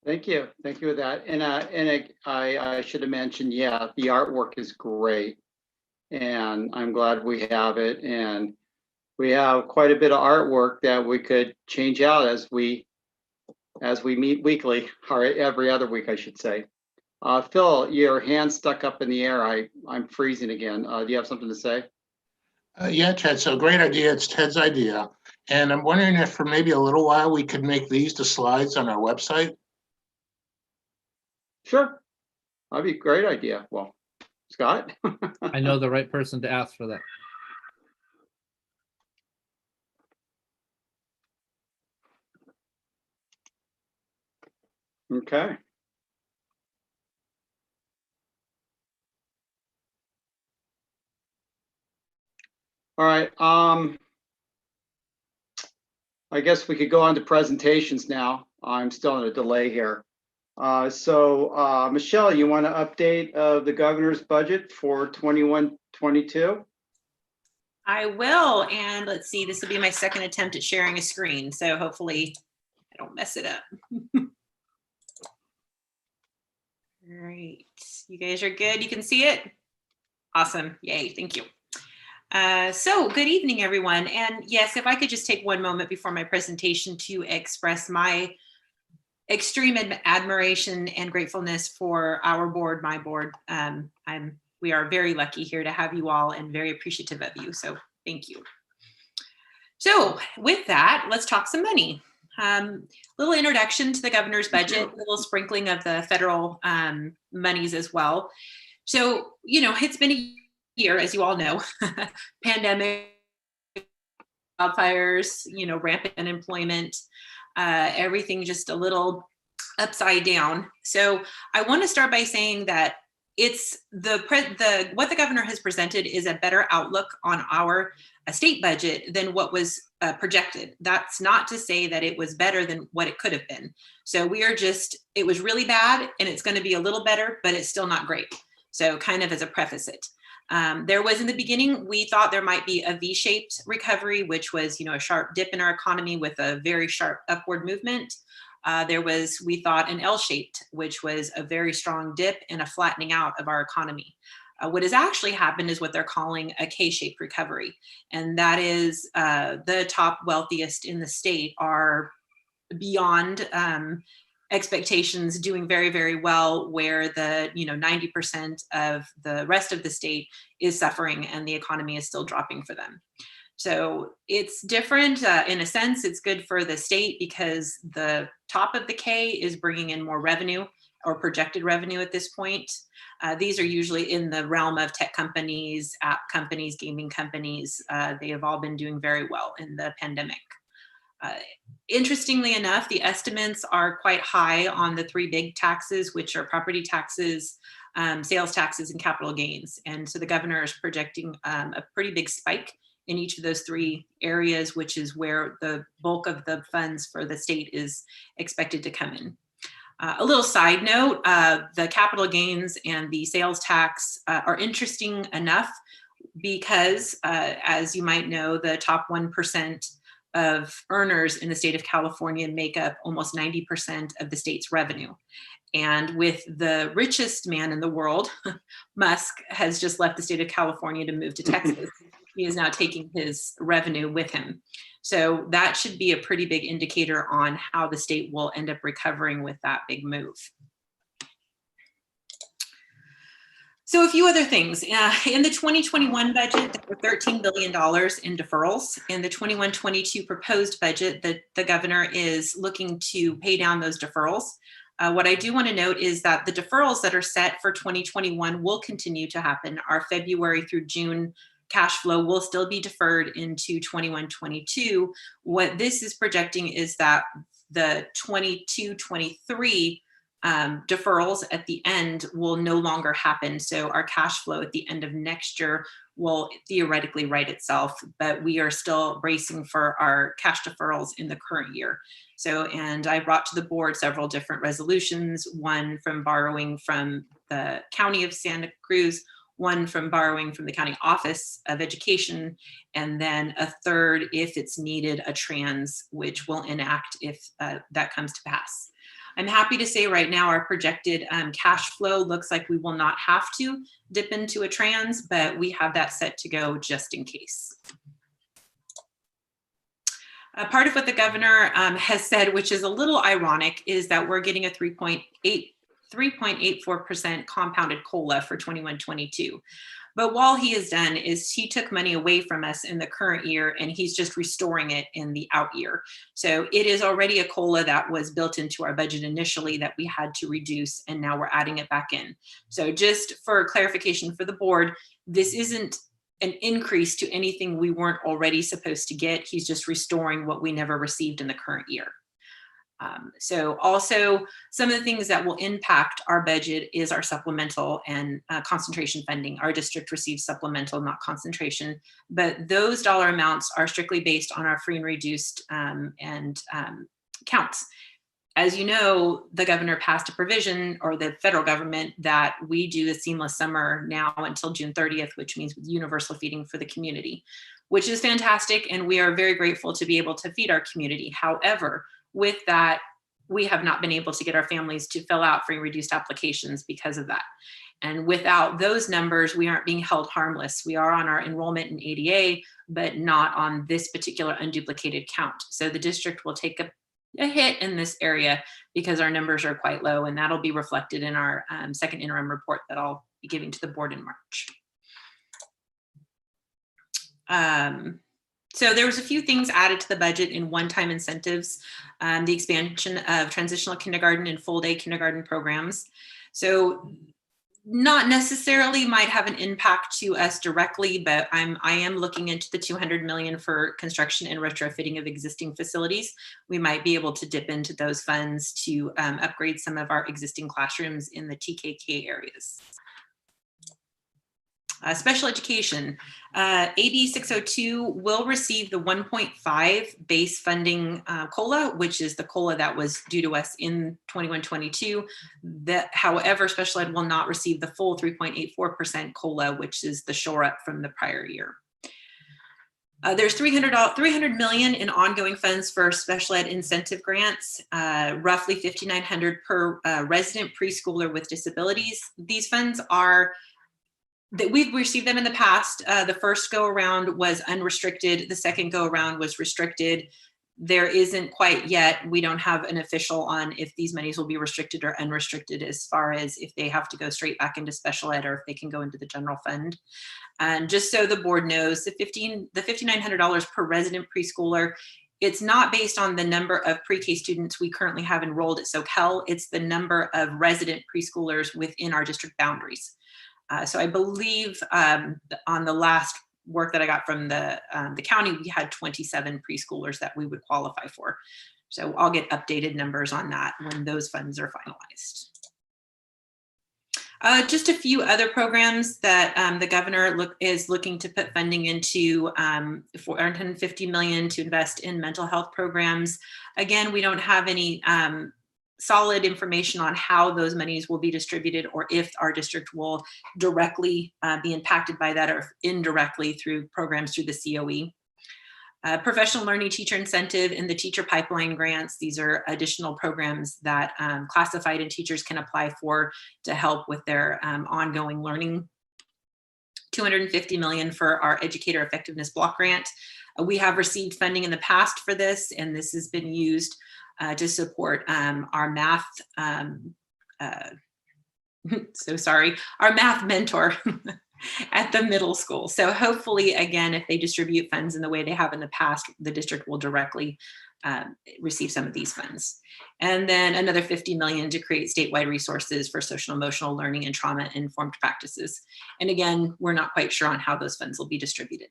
Thank you. Thank you for that. And I should have mentioned, yeah, the artwork is great. And I'm glad we have it. And we have quite a bit of artwork that we could change out as we meet weekly, or every other week, I should say. Phil, your hand stuck up in the air. I'm freezing again. Do you have something to say? Yeah, Ted, so great idea. It's Ted's idea. And I'm wondering if for maybe a little while we could make these the slides on our website. Sure, that'd be a great idea. Well, Scott? I know the right person to ask for that. Okay. All right. I guess we could go on to presentations now. I'm still in a delay here. Michelle, you want to update the governor's budget for 21-22? I will, and let's see, this will be my second attempt at sharing a screen, so hopefully I don't mess it up. Great, you guys are good, you can see it? Awesome, yay, thank you. So good evening, everyone. And yes, if I could just take one moment before my presentation to express my extreme admiration and gratefulness for our board, my board. We are very lucky here to have you all and very appreciative of you. So thank you. So with that, let's talk some money. Little introduction to the governor's budget, a little sprinkling of the federal monies as well. So, you know, it's been a year, as you all know, pandemic, wildfires, you know, rampant unemployment, everything just a little upside down. So I want to start by saying that it's what the governor has presented is a better outlook on our state budget than what was projected. That's not to say that it was better than what it could have been. So we are just, it was really bad and it's going to be a little better, but it's still not great. So kind of as a preface it. There was in the beginning, we thought there might be a V-shaped recovery, which was, you know, a sharp dip in our economy with a very sharp upward movement. There was, we thought, an L-shaped, which was a very strong dip and a flattening out of our economy. What has actually happened is what they're calling a K-shaped recovery. And that is the top wealthiest in the state are beyond expectations, doing very, very well, where the 90% of the rest of the state is suffering and the economy is still dropping for them. So it's different in a sense. It's good for the state because the top of the K is bringing in more revenue or projected revenue at this point. These are usually in the realm of tech companies, app companies, gaming companies. They have all been doing very well in the pandemic. Interestingly enough, the estimates are quite high on the three big taxes, which are property taxes, sales taxes, and capital gains. And so the governor is projecting a pretty big spike in each of those three areas, which is where the bulk of the funds for the state is expected to come in. A little side note, the capital gains and the sales tax are interesting enough because, as you might know, the top 1% of earners in the state of California make up almost 90% of the state's revenue. And with the richest man in the world, Musk has just left the state of California to move to Texas. He is now taking his revenue with him. So that should be a pretty big indicator on how the state will end up recovering with that big move. So a few other things. In the 2021 budget, there were $13 billion in deferrals. In the 21-22 proposed budget, the governor is looking to pay down those deferrals. What I do want to note is that the deferrals that are set for 2021 will continue to happen. Our February through June cash flow will still be deferred into 21-22. What this is projecting is that the 22-23 deferrals at the end will no longer happen. So our cash flow at the end of next year will theoretically right itself, but we are still bracing for our cash deferrals in the current year. So, and I brought to the board several different resolutions, one from borrowing from the County of Santa Cruz, one from borrowing from the County Office of Education, and then a third, if it's needed, a trans, which will enact if that comes to pass. I'm happy to say right now our projected cash flow looks like we will not have to dip into a trans, but we have that set to go just in case. Part of what the governor has said, which is a little ironic, is that we're getting a 3.84% compounded COLA for 21-22. But all he has done is he took money away from us in the current year and he's just restoring it in the out year. So it is already a COLA that was built into our budget initially that we had to reduce, and now we're adding it back in. So just for clarification for the board, this isn't an increase to anything we weren't already supposed to get. He's just restoring what we never received in the current year. So also some of the things that will impact our budget is our supplemental and concentration funding. Our district receives supplemental, not concentration, but those dollar amounts are strictly based on our free and reduced counts. As you know, the governor passed a provision, or the federal government, that we do a seamless summer now until June 30th, which means with universal feeding for the community, which is fantastic. And we are very grateful to be able to feed our community. However, with that, we have not been able to get our families to fill out free reduced applications because of that. And without those numbers, we aren't being held harmless. We are on our enrollment in ADA, but not on this particular unduplicated count. So the district will take a hit in this area because our numbers are quite low, and that'll be reflected in our second interim report that I'll be giving to the board in March. So there was a few things added to the budget in one-time incentives, the expansion of transitional kindergarten and full-day kindergarten programs. So not necessarily might have an impact to us directly, but I am looking into the $200 million for construction and retrofitting of existing facilities. We might be able to dip into those funds to upgrade some of our existing classrooms in the TKK areas. Special education, AB 602 will receive the 1.5 base funding COLA, which is the COLA that was due to us in 21-22. However, special ed will not receive the full 3.84% COLA, which is the shore up from the prior year. There's $300 million in ongoing funds for special ed incentive grants, roughly $5,900 per resident preschooler with disabilities. These funds are that we've received them in the past. The first go around was unrestricted. The second go around was restricted. There isn't quite yet, we don't have an official on if these monies will be restricted or unrestricted as far as if they have to go straight back into special ed or if they can go into the general fund. And just so the board knows, the $5,900 per resident preschooler, it's not based on the number of pre-K students we currently have enrolled at Socal. It's the number of resident preschoolers within our district boundaries. So I believe on the last work that I got from the county, we had 27 preschoolers that we would qualify for. So I'll get updated numbers on that when those funds are finalized. Just a few other programs that the governor is looking to put funding into, $450 million to invest in mental health programs. Again, we don't have any solid information on how those monies will be distributed or if our district will directly be impacted by that or indirectly through programs through the COE. Professional learning teacher incentive and the teacher pipeline grants. These are additional programs that classified and teachers can apply for to help with their ongoing learning. $250 million for our Educator Effectiveness Block Grant. We have received funding in the past for this, and this has been used to support our math, our math mentor at the middle school. So hopefully, again, if they distribute funds in the way they have in the past, the district will directly receive some of these funds. And then another $50 million to create statewide resources for social emotional learning and trauma-informed practices. And again, we're not quite sure on how those funds will be distributed.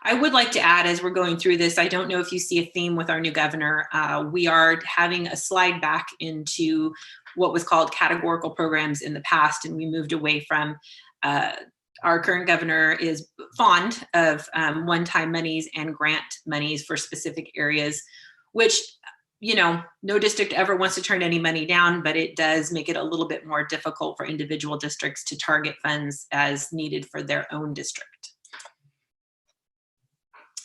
I would like to add, as we're going through this, I don't know if you see a theme with our new governor. We are having a slide back into what was called categorical programs in the past, and we moved away from our current governor is fond of one-time monies and grant monies for specific areas, which, you know, no district ever wants to turn any money down, but it does make it a little bit more difficult for individual districts to target funds as needed for their own district.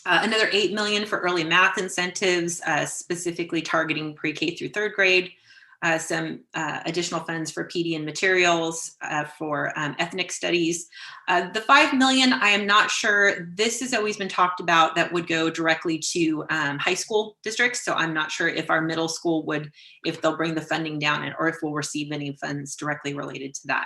Another $8 million for early math incentives, specifically targeting pre-K through third grade. Some additional funds for PD and materials for ethnic studies. The $5 million, I am not sure. This has always been talked about that would go directly to high school districts. So I'm not sure if our middle school would, if they'll bring the funding down or if we'll receive any funds directly related to that.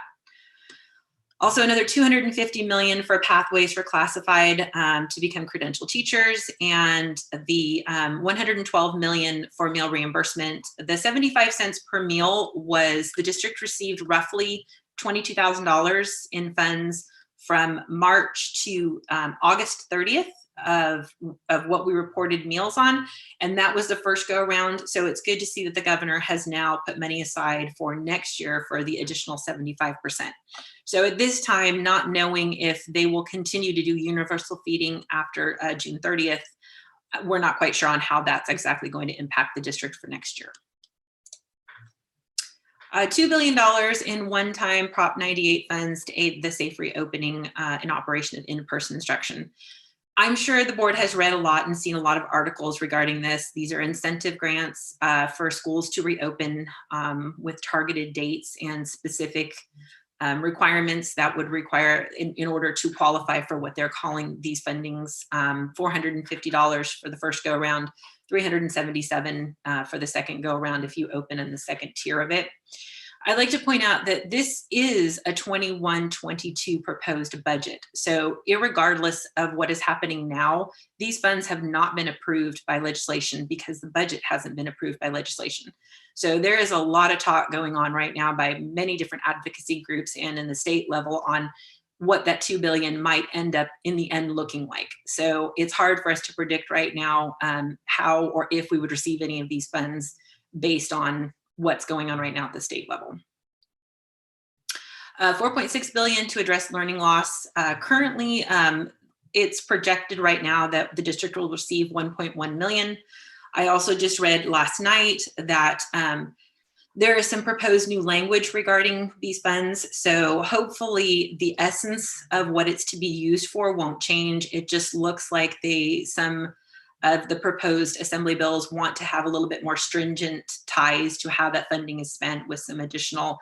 Also, another $250 million for pathways for classified to become credentialed teachers, and the $112 million for meal reimbursement. The 75 cents per meal was, the district received roughly $22,000 in funds from March to August 30th of what we reported meals on. And that was the first go around. So it's good to see that the governor has now put money aside for next year for the additional 75%. So at this time, not knowing if they will continue to do universal feeding after June 30th, we're not quite sure on how that's exactly going to impact the district for next year. $2 billion in one-time Prop 98 funds to aid the safe reopening and operation of in-person instruction. I'm sure the board has read a lot and seen a lot of articles regarding this. These are incentive grants for schools to reopen with targeted dates and specific requirements that would require in order to qualify for what they're calling these fundings, $450 for the first go around, $377 for the second go around if you open in the second tier of it. I'd like to point out that this is a 21-22 proposed budget. So irregardless of what is happening now, these funds have not been approved by legislation because the budget hasn't been approved by legislation. So there is a lot of talk going on right now by many different advocacy groups and in the state level on what that $2 billion might end up in the end looking like. So it's hard for us to predict right now how or if we would receive any of these funds based on what's going on right now at the state level. $4.6 billion to address learning loss. Currently, it's projected right now that the district will receive 1.1 million. I also just read last night that there is some proposed new language regarding these funds. So hopefully the essence of what it's to be used for won't change. It just looks like some of the proposed assembly bills want to have a little bit more stringent ties to how that funding is spent with some additional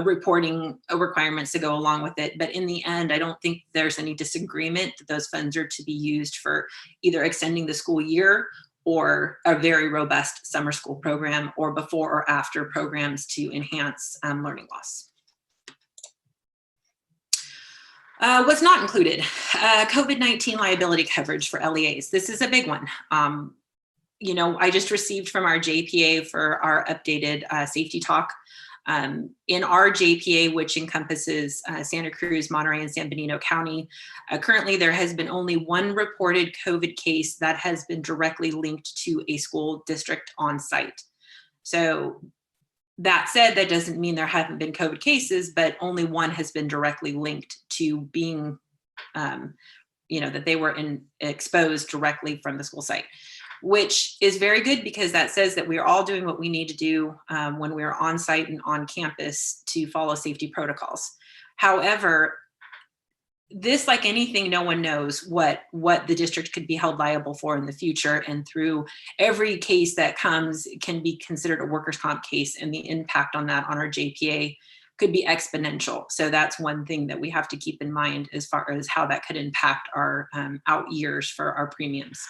reporting requirements to go along with it. But in the end, I don't think there's any disagreement that those funds are to be used for either extending the school year or a very robust summer school program or before or after programs to enhance learning loss. What's not included, COVID-19 liability coverage for LEAs. This is a big one. You know, I just received from our JPA for our updated safety talk. In our JPA, which encompasses Santa Cruz, Monterey, and San Benito County, currently there has been only one reported COVID case that has been directly linked to a school district on site. So that said, that doesn't mean there haven't been COVID cases, but only one has been directly linked to being, you know, that they were exposed directly from the school site, which is very good because that says that we are all doing what we need to do when we're on site and on campus to follow safety protocols. However, this, like anything, no one knows what the district could be held liable for in the future. And through every case that comes can be considered a workers' comp case, and the impact on that on our JPA could be exponential. So that's one thing that we have to keep in mind as far as how that could impact our out years for our premiums.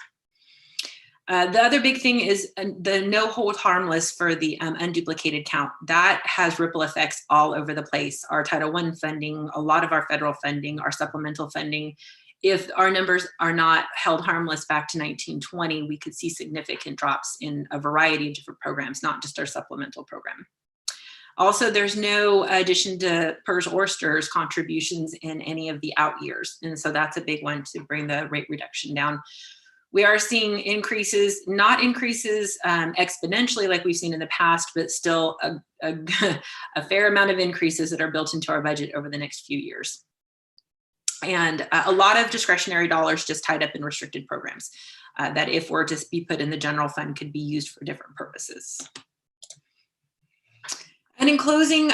The other big thing is the no hold harmless for the unduplicated count. That has ripple effects all over the place. Our Title I funding, a lot of our federal funding, our supplemental funding. If our numbers are not held harmless back to 1920, we could see significant drops in a variety of different programs, not just our supplemental program. Also, there's no addition to PERS or STRS contributions in any of the out years. And so that's a big one to bring the rate reduction down. We are seeing increases, not increases exponentially like we've seen in the past, but still a fair amount of increases that are built into our budget over the next few years. And a lot of discretionary dollars just tied up in restricted programs that if were to be put in the general fund could be used for different purposes. And in closing,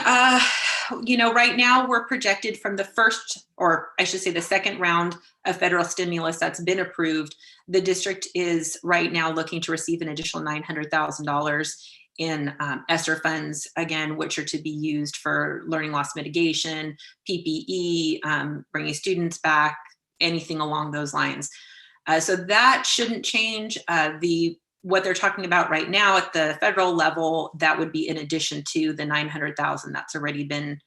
you know, right now we're projected from the first, or I should say the second round of federal stimulus that's been approved. The district is right now looking to receive an additional $900,000 in ESSER funds, again, which are to be used for learning loss mitigation, PPE, bringing students back, anything along those lines. So that shouldn't change. What they're talking about right now at the federal level, that would be in addition to the $900,000 that's already been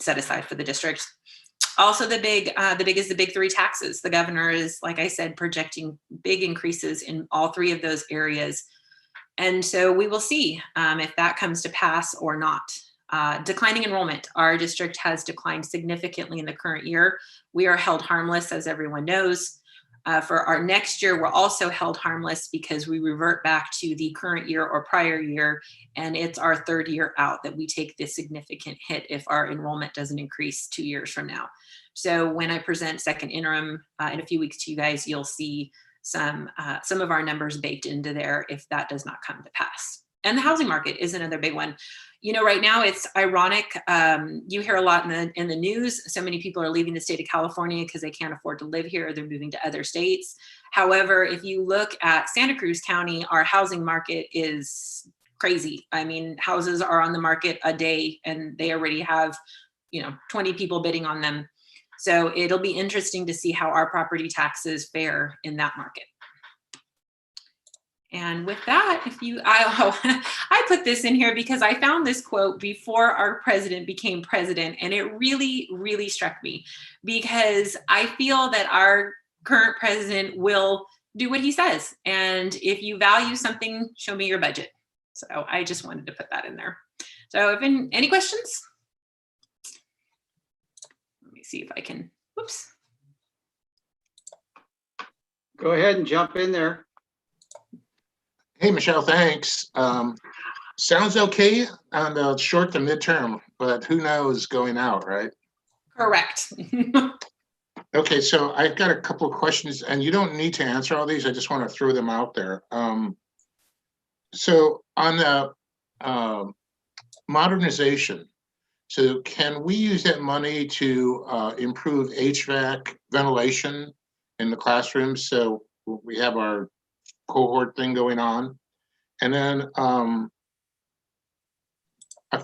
set aside for the district. Also, the big is the big three taxes. The governor is, like I said, projecting big increases in all three of those areas. And so we will see if that comes to pass or not. Declining enrollment. Our district has declined significantly in the current year. We are held harmless, as everyone knows. For our next year, we're also held harmless because we revert back to the current year or prior year, and it's our third year out that we take this significant hit if our enrollment doesn't increase 2 years from now. So when I present second interim in a few weeks to you guys, you'll see some of our numbers baked into there if that does not come to pass. And the housing market is another big one. You know, right now it's ironic. You hear a lot in the news. So many people are leaving the state of California because they can't afford to live here. They're moving to other states. However, if you look at Santa Cruz County, our housing market is crazy. I mean, houses are on the market a day and they already have, 20 people bidding on them. So it'll be interesting to see how our property taxes fare in that market. And with that, I put this in here because I found this quote before our president became president, and it really, really struck me because I feel that our current president will do what he says. And if you value something, show me your budget. So I just wanted to put that in there. So if any questions? Let me see if I can, whoops. Go ahead and jump in there. Hey, Michelle, thanks. Sounds okay on the short to midterm, but who knows going out, right? Correct. Okay, so I've got a couple of questions, and you don't need to answer all these. I just want to throw them out there. So on the modernization, so can we use that money to improve HVAC ventilation in the classrooms? So we have our cohort thing going on, and then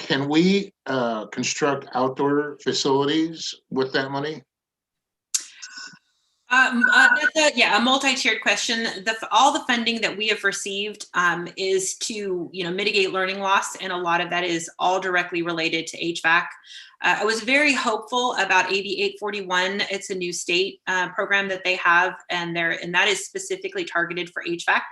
can we construct outdoor facilities with that money? That's a multi-tiered question. All the funding that we have received is to mitigate learning loss, and a lot of that is all directly related to HVAC. I was very hopeful about AB 841. It's a new state program that they have, and that is specifically targeted for HVAC.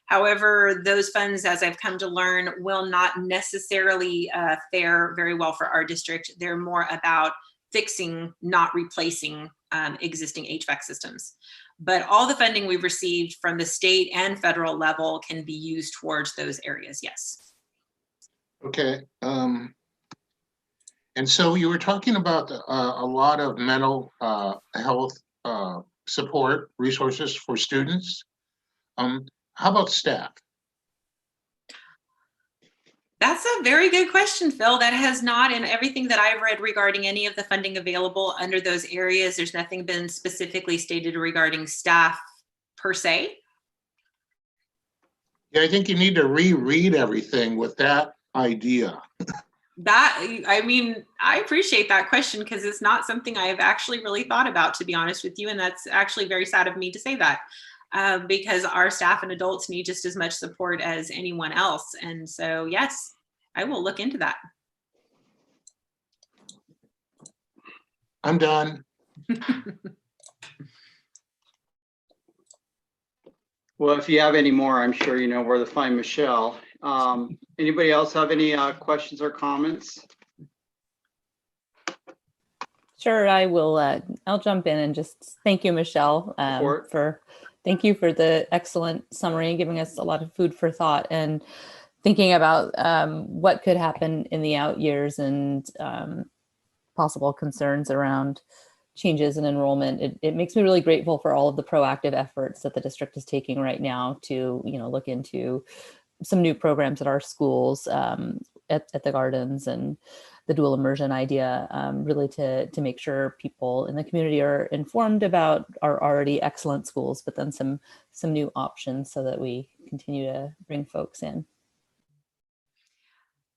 However, those funds, as I've come to learn, will not necessarily fare very well for our district. They're more about fixing, not replacing existing HVAC systems. But all the funding we've received from the state and federal level can be used towards those areas, yes. Okay. And so you were talking about a lot of mental health support resources for students. How about staff? That's a very good question, Phil. That has not, in everything that I've read regarding any of the funding available under those areas, there's nothing been specifically stated regarding staff per se. Yeah, I think you need to reread everything with that idea. I appreciate that question because it's not something I've actually really thought about, to be honest with you. And that's actually very sad of me to say that. Because our staff and adults need just as much support as anyone else. And so, yes, I will look into that. I'm done. Well, if you have any more, I'm sure you know where to find Michelle. Anybody else have any questions or comments? Sure, I will. I'll jump in and just thank you, Michelle, thank you for the excellent summary, giving us a lot of food for thought and thinking about what could happen in the out years and possible concerns around changes in enrollment. It makes me really grateful for all of the proactive efforts that the district is taking right now to, look into some new programs at our schools, at the gardens, and the dual immersion idea, really to make sure people in the community are informed about our already excellent schools, but then some new options so that we continue to bring folks in.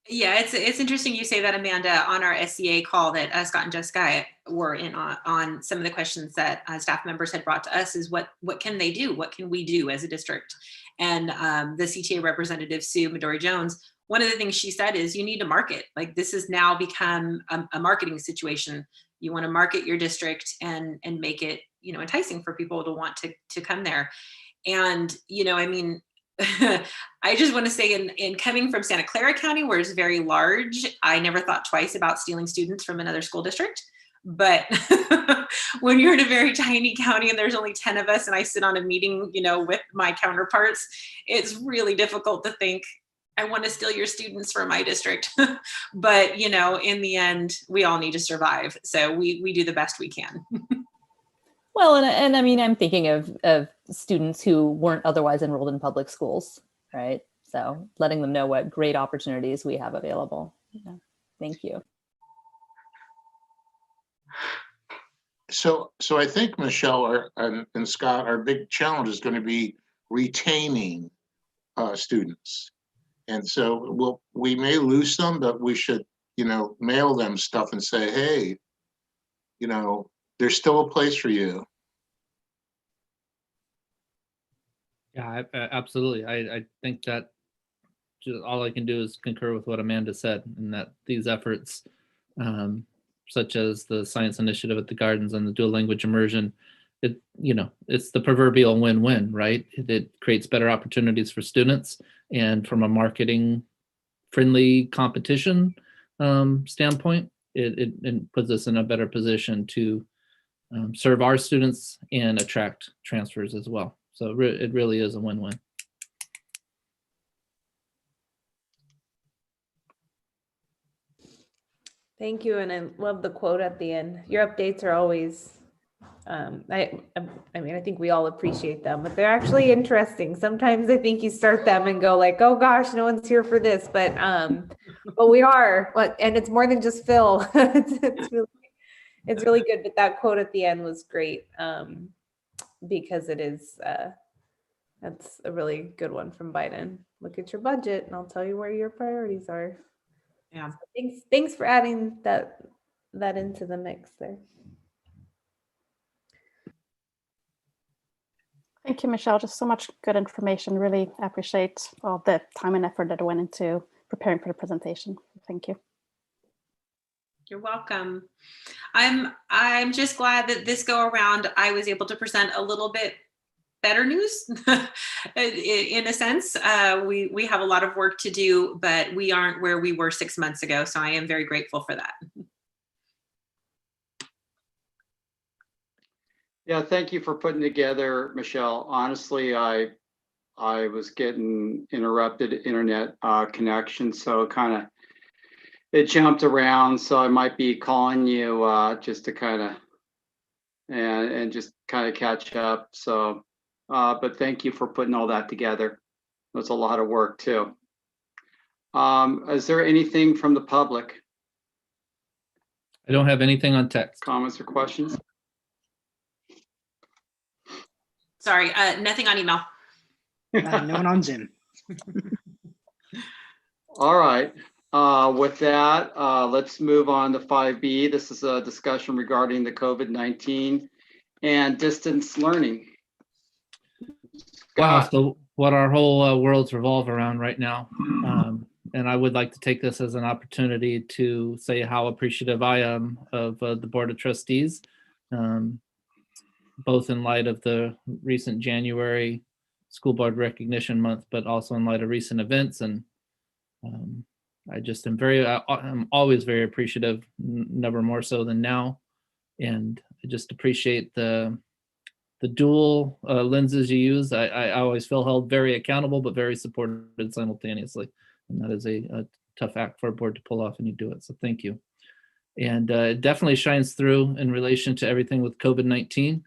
Yeah, it's interesting you say that, Amanda. On our SCA call that Scott and Jessica were in on some of the questions that staff members had brought to us is what can they do? What can we do as a district? And the CTA representative, Sue Midori-Jones, one of the things she said is you need to market. Like, this has now become a marketing situation. You want to market your district and make it, enticing for people to want to come there. And, I just want to say in coming from Santa Clara County, where it's very large, I never thought twice about stealing students from another school district. But when you're in a very tiny county and there's only 10 of us and I sit on a meeting, with my counterparts, it's really difficult to think, I want to steal your students from my district. But, in the end, we all need to survive. So we do the best we can. Well, and I'm thinking of students who weren't otherwise enrolled in public schools, right? So letting them know what great opportunities we have available. Yeah. Thank you. So I think Michelle and Scott, our big challenge is going to be retaining students. And so we may lose some, but we should, mail them stuff and say, hey, there's still a place for you. Yeah, absolutely. I think that just all I can do is concur with what Amanda said, and that these efforts, such as the science initiative at the gardens and the dual language immersion, it's the proverbial win-win, right? It creates better opportunities for students, and from a marketing friendly competition standpoint, it puts us in a better position to serve our students and attract transfers as well. So it really is a win-win. Thank you, and I love the quote at the end. Your updates are always, I mean, I think we all appreciate them, but they're actually interesting. Sometimes I think you start them and go like, oh gosh, no one's here for this, but we are, and it's more than just Phil. It's really good, but that quote at the end was great because it is, that's a really good one from Biden. Look at your budget and I'll tell you where your priorities are. Yeah. So thanks for adding that into the mix there. Thank you, Michelle. Just so much good information. Really appreciate all the time and effort that went into preparing for the presentation. Thank you. You're welcome. I'm just glad that this go around I was able to present a little bit better news in a sense. We have a lot of work to do, but we aren't where we were 6 months ago. So I am very grateful for that. Yeah, thank you for putting together, Michelle. Honestly, I was getting interrupted internet connection, so it jumped around. So I might be calling you just to and catch up. So. But thank you for putting all that together. It was a lot of work too. Is there anything from the public? I don't have anything on text. Comments or questions? Sorry, nothing on email. No one on Zoom. All right. With that, let's move on to 5B. This is a discussion regarding the COVID-19 and distance learning. Wow, so what our whole worlds revolve around right now. And I would like to take this as an opportunity to say how appreciative I am of the Board of Trustees, both in light of the recent January School Board Recognition Month, but also in light of recent events. And I just am I'm always very appreciative, never more so than now. And I just appreciate the dual lenses you use. I always feel held very accountable, but very supported simultaneously. And that is a tough act for a board to pull off, and you do it. So thank you. And it definitely shines through in relation to everything with COVID-19.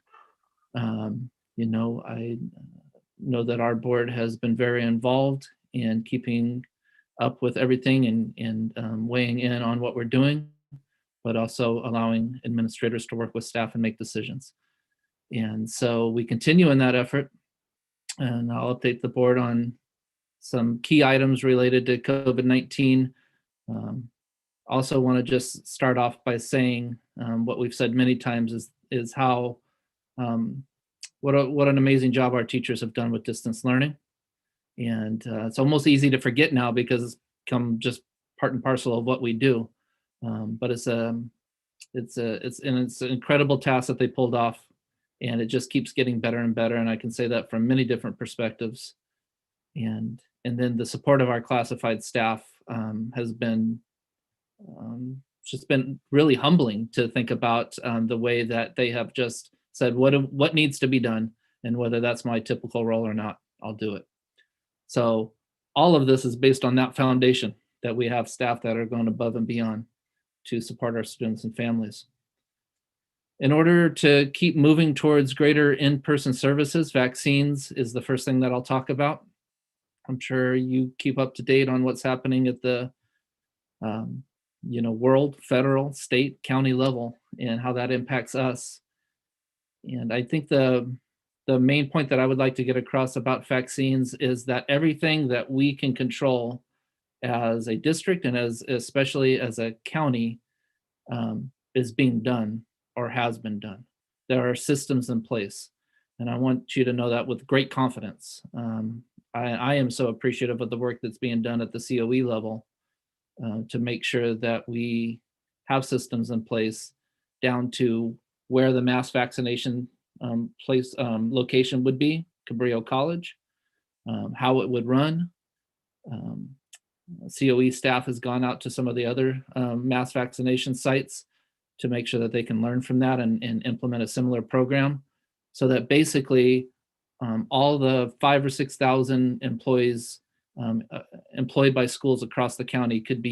I know that our board has been very involved in keeping up with everything and weighing in on what we're doing, but also allowing administrators to work with staff and make decisions. And so we continue in that effort, and I'll update the board on some key items related to COVID-19. Also want to just start off by saying what we've said many times is how what an amazing job our teachers have done with distance learning. And it's almost easy to forget now because it's become just part and parcel of what we do. But it's an incredible task that they pulled off. And it just keeps getting better and better. And I can say that from many different perspectives. And then the support of our classified staff has been just been really humbling to think about the way that they have just said, what needs to be done, and whether that's my typical role or not, I'll do it. So all of this is based on that foundation that we have staff that are going above and beyond to support our students and families. In order to keep moving towards greater in-person services, vaccines is the first thing that I'll talk about. I'm sure you keep up to date on what's happening at the world, federal, state, county level, and how that impacts us. And I think the main point that I would like to get across about vaccines is that everything that we can control as a district and especially as a county is being done or has been done. There are systems in place, and I want you to know that with great confidence. I am so appreciative of the work that's being done at the COE level to make sure that we have systems in place down to where the mass vaccination location would be, Cabrillo College, how it would run. COE staff has gone out to some of the other mass vaccination sites to make sure that they can learn from that and implement a similar program, so that basically all the 5,000 or 6,000 employees employed by schools across the county could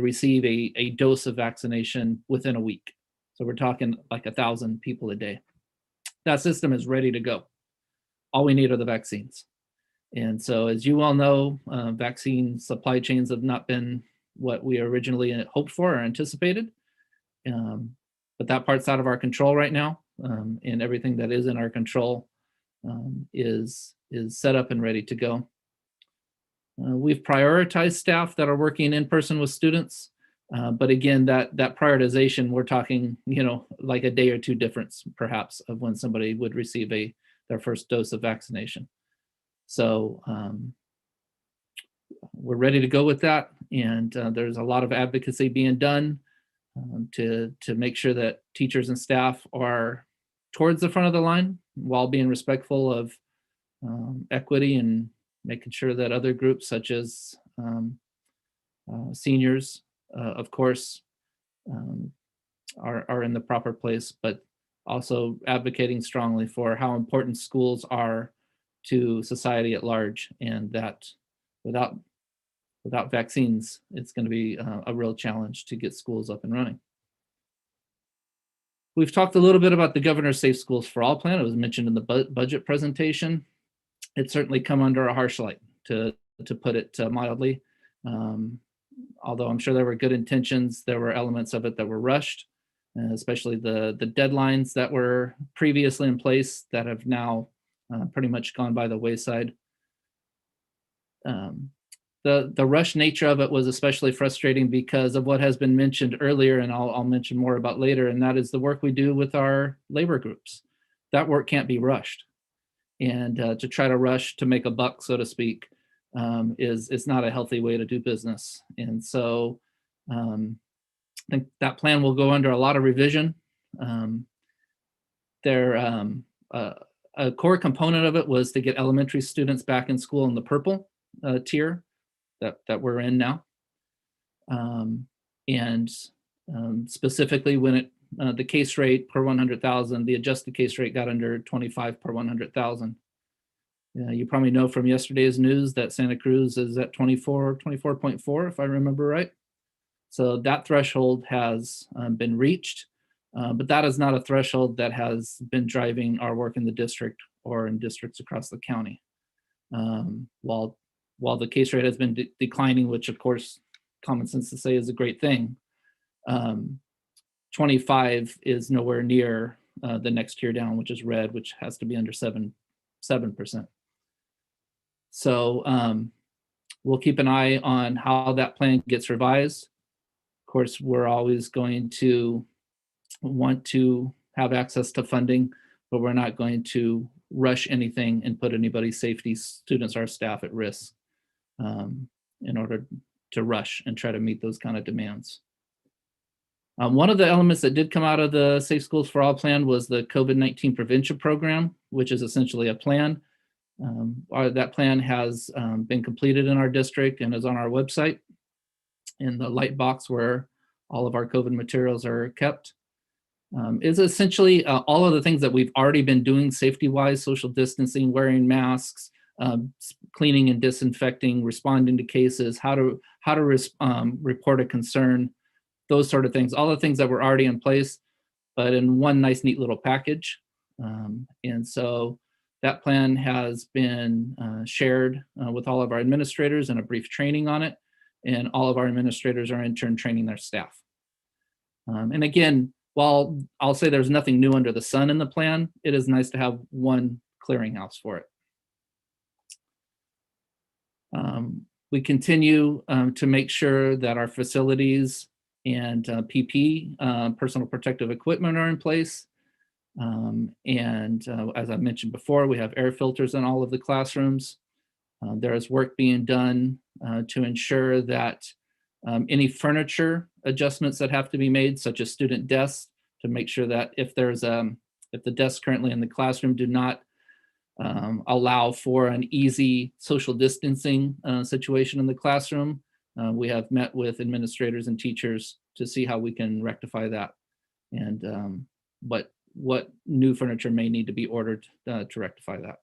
receive a dose of vaccination within a week. So we're talking like 1,000 people a day. That system is ready to go. All we need are the vaccines. And so, as you all know, vaccine supply chains have not been what we originally hoped for or anticipated. But that part's out of our control right now. And everything that is in our control is set up and ready to go. We've prioritized staff that are working in person with students. But again, that prioritization, we're talking, like a day or two difference, perhaps, of when somebody would receive their first dose of vaccination. So we're ready to go with that. And there's a lot of advocacy being done to make sure that teachers and staff are towards the front of the line while being respectful of equity and making sure that other groups such as seniors, of course, are in the proper place, but also advocating strongly for how important schools are to society at large, and that without vaccines, it's going to be a real challenge to get schools up and running. We've talked a little bit about the Governor's Safe Schools for All plan. It was mentioned in the budget presentation. It's certainly come under a harsh light, to put it mildly. Although I'm sure there were good intentions, there were elements of it that were rushed, especially the deadlines that were previously in place that have now pretty much gone by the wayside. The rush nature of it was especially frustrating because of what has been mentioned earlier, and I'll mention more about later, and that is the work we do with our labor groups. That work can't be rushed. And to try to rush to make a buck, so to speak, is not a healthy way to do business. And so I think that plan will go under a lot of revision. A core component of it was to get elementary students back in school in the purple tier that we're in now. Specifically when the case rate per 100,000, the adjusted case rate got under 25 per 100,000. You probably know from yesterday's news that Santa Cruz is at 24.4, if I remember right. So that threshold has been reached, but that is not a threshold that has been driving our work in the district or in districts across the county. While the case rate has been declining, which of course, common sense to say is a great thing, 25 is nowhere near the next tier down, which is red, which has to be under 7%. So we'll keep an eye on how that plan gets revised. Of course, we're always going to want to have access to funding, but we're not going to rush anything and put anybody's safety, students or staff, at risk in order to rush and try to meet those kind of demands. One of the elements that did come out of the Safe Schools for All plan was the COVID-19 Provincial program, which is essentially a plan. That plan has been completed in our district and is on our website in the light box where all of our COVID materials are kept. Is essentially all of the things that we've already been doing safety-wise: social distancing, wearing masks, cleaning and disinfecting, responding to cases, how to report a concern, those sort of things, all the things that were already in place, but in one nice, neat little package. And so That plan has been shared with all of our administrators and a brief training on it. And all of our administrators are in turn training their staff. And again, while I'll say there's nothing new under the sun in the plan, it is nice to have one clearinghouse for it. We continue to make sure that our facilities and PP, personal protective equipment, are in place. As I mentioned before, we have air filters in all of the classrooms. There is work being done to ensure that any furniture adjustments that have to be made, such as student desks, to make sure that if the desks currently in the classroom do not allow for an easy social distancing situation in the classroom, we have met with administrators and teachers to see how we can rectify that, and what new furniture may need to be ordered to rectify that.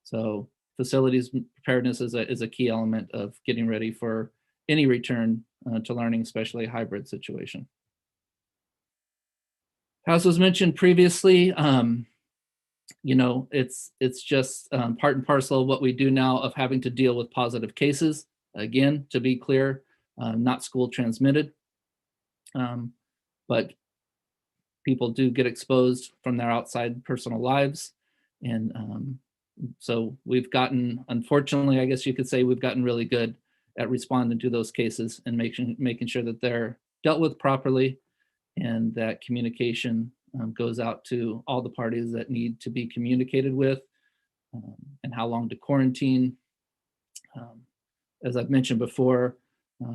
So facilities preparedness is a key element of getting ready for any return to learning, especially a hybrid situation. As was mentioned previously, you know, it's just part and parcel of what we do now, of having to deal with positive cases. Again, to be clear, not school transmitted, but people do get exposed from their outside personal lives. And so we've gotten, unfortunately, I guess you could say, we've gotten really good at responding to those cases and making sure that they're dealt with properly, and that communication goes out to all the parties that need to be communicated with, and how long to quarantine. As I've mentioned before,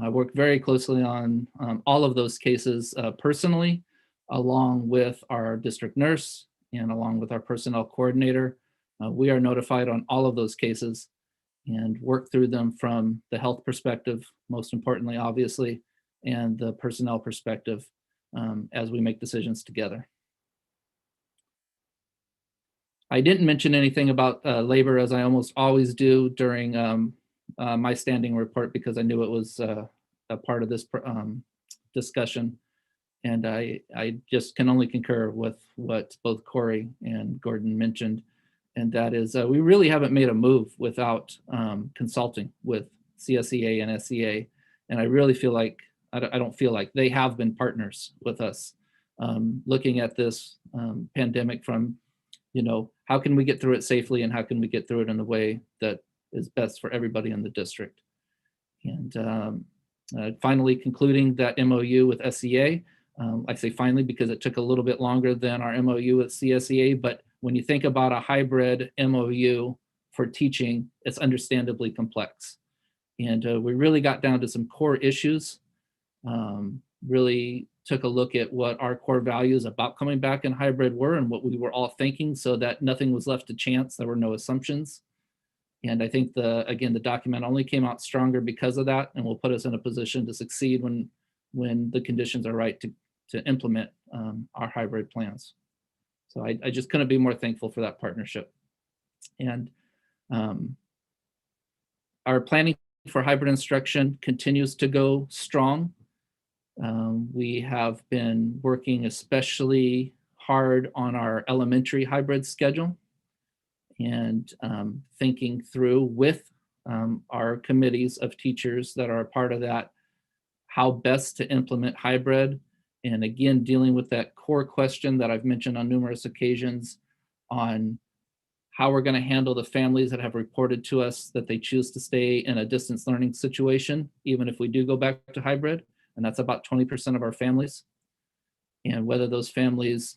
I work very closely on all of those cases personally, along with our district nurse and along with our personnel coordinator. We are notified on all of those cases and work through them from the health perspective, most importantly, obviously, and the personnel perspective as we make decisions together. I didn't mention anything about labor, as I almost always do during my standing report, because I knew it was a part of this discussion. And I just can only concur with what both Corey and Gordon mentioned. And that is, we really haven't made a move without consulting with CSEA and SEA. And I really feel like, I don't feel like, they have been partners with us, looking at this pandemic from, you know, how can we get through it safely, and how can we get through it in a way that is best for everybody in the district. And finally, concluding that MOU with SEA. I say finally because it took a little bit longer than our MOU with CSEA, but when you think about a hybrid MOU for teaching, it's understandably complex. And we really got down to some core issues, really took a look at what our core values about coming back in hybrid were and what we were all thinking, so that nothing was left to chance. There were no assumptions. And I think again, the document only came out stronger because of that, and will put us in a position to succeed when the conditions are right to implement our hybrid plans. So I just couldn't be more thankful for that partnership. And our planning for hybrid instruction continues to go strong. We have been working especially hard on our elementary hybrid schedule, and thinking through with our committees of teachers that are a part of that, how best to implement hybrid. And again, dealing with that core question that I've mentioned on numerous occasions on how we're going to handle the families that have reported to us that they choose to stay in a distance learning situation, even if we do go back to hybrid. And that's about 20% of our families. And whether those families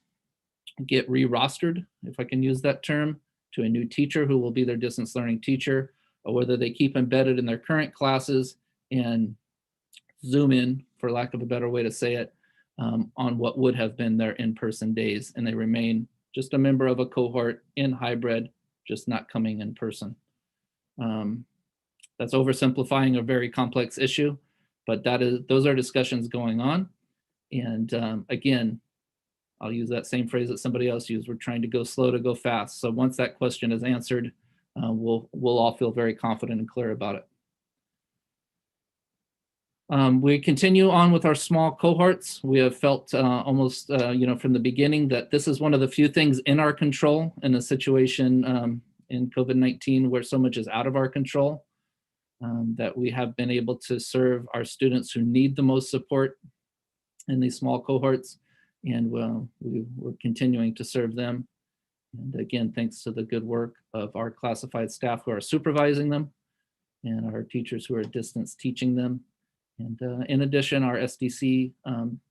get re-rostered, if I can use that term, to a new teacher who will be their distance learning teacher, or whether they keep embedded in their current classes and Zoom in, for lack of a better way to say it, on what would have been their in-person days, and they remain just a member of a cohort in hybrid, just not coming in person. That's oversimplifying a very complex issue, but those are discussions going on. And again, I'll use that same phrase that somebody else used. We're trying to go slow to go fast. So once that question is answered, we'll all feel very confident and clear about it. We continue on with our small cohorts. We have felt almost, from the beginning that this is one of the few things in our control in a situation in COVID-19, where so much is out of our control, that we have been able to serve our students who need the most support in these small cohorts, and we're continuing to serve them. And again, thanks to the good work of our classified staff who are supervising them, and our teachers who are distance teaching them. And in addition, our SDC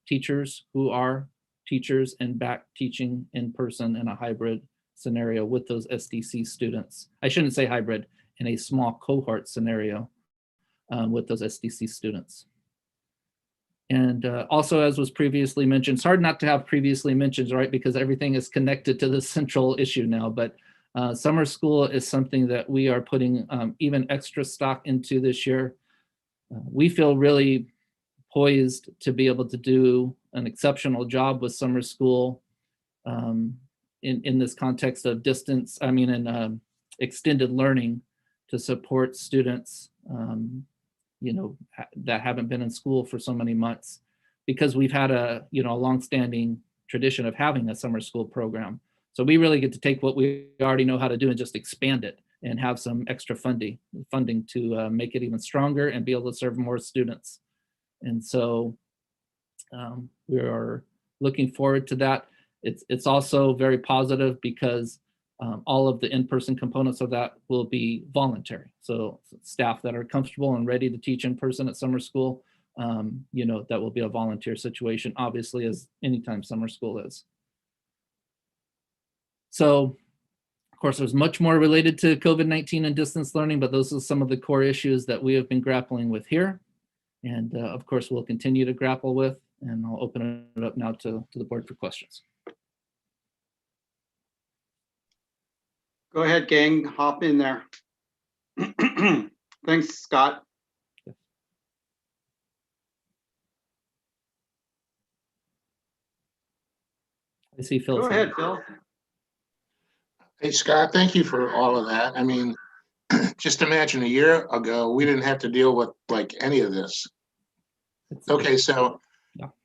teachers who are teachers and back teaching in person in a hybrid scenario with those SDC students. I shouldn't say hybrid, in a small cohort scenario with those SDC students. And also, as was previously mentioned, it's hard not to have previously mentioned, right? Because everything is connected to the central issue now, but summer school is something that we are putting even extra stock into this year. We feel really poised to be able to do an exceptional job with summer school in this context of distance, extended learning to support students, that haven't been in school for so many months, because we've had a longstanding tradition of having a summer school program. So we really get to take what we already know how to do and just expand it and have some extra funding to make it even stronger and be able to serve more students. And so we are looking forward to that. It's also very positive because all of the in-person components of that will be voluntary. So staff that are comfortable and ready to teach in person at summer school, that will be a volunteer situation, obviously, as anytime summer school is. So, of course, there's much more related to COVID-19 and distance learning, but those are some of the core issues that we have been grappling with here. And of course, we'll continue to grapple with, and I'll open it up now to the board for questions. Go ahead, gang, hop in there. Thanks, Scott. I see Phil. Go ahead, Phil. Hey, Scott, thank you for all of that. I mean, just imagine a year ago, we didn't have to deal with like any of this. Okay, so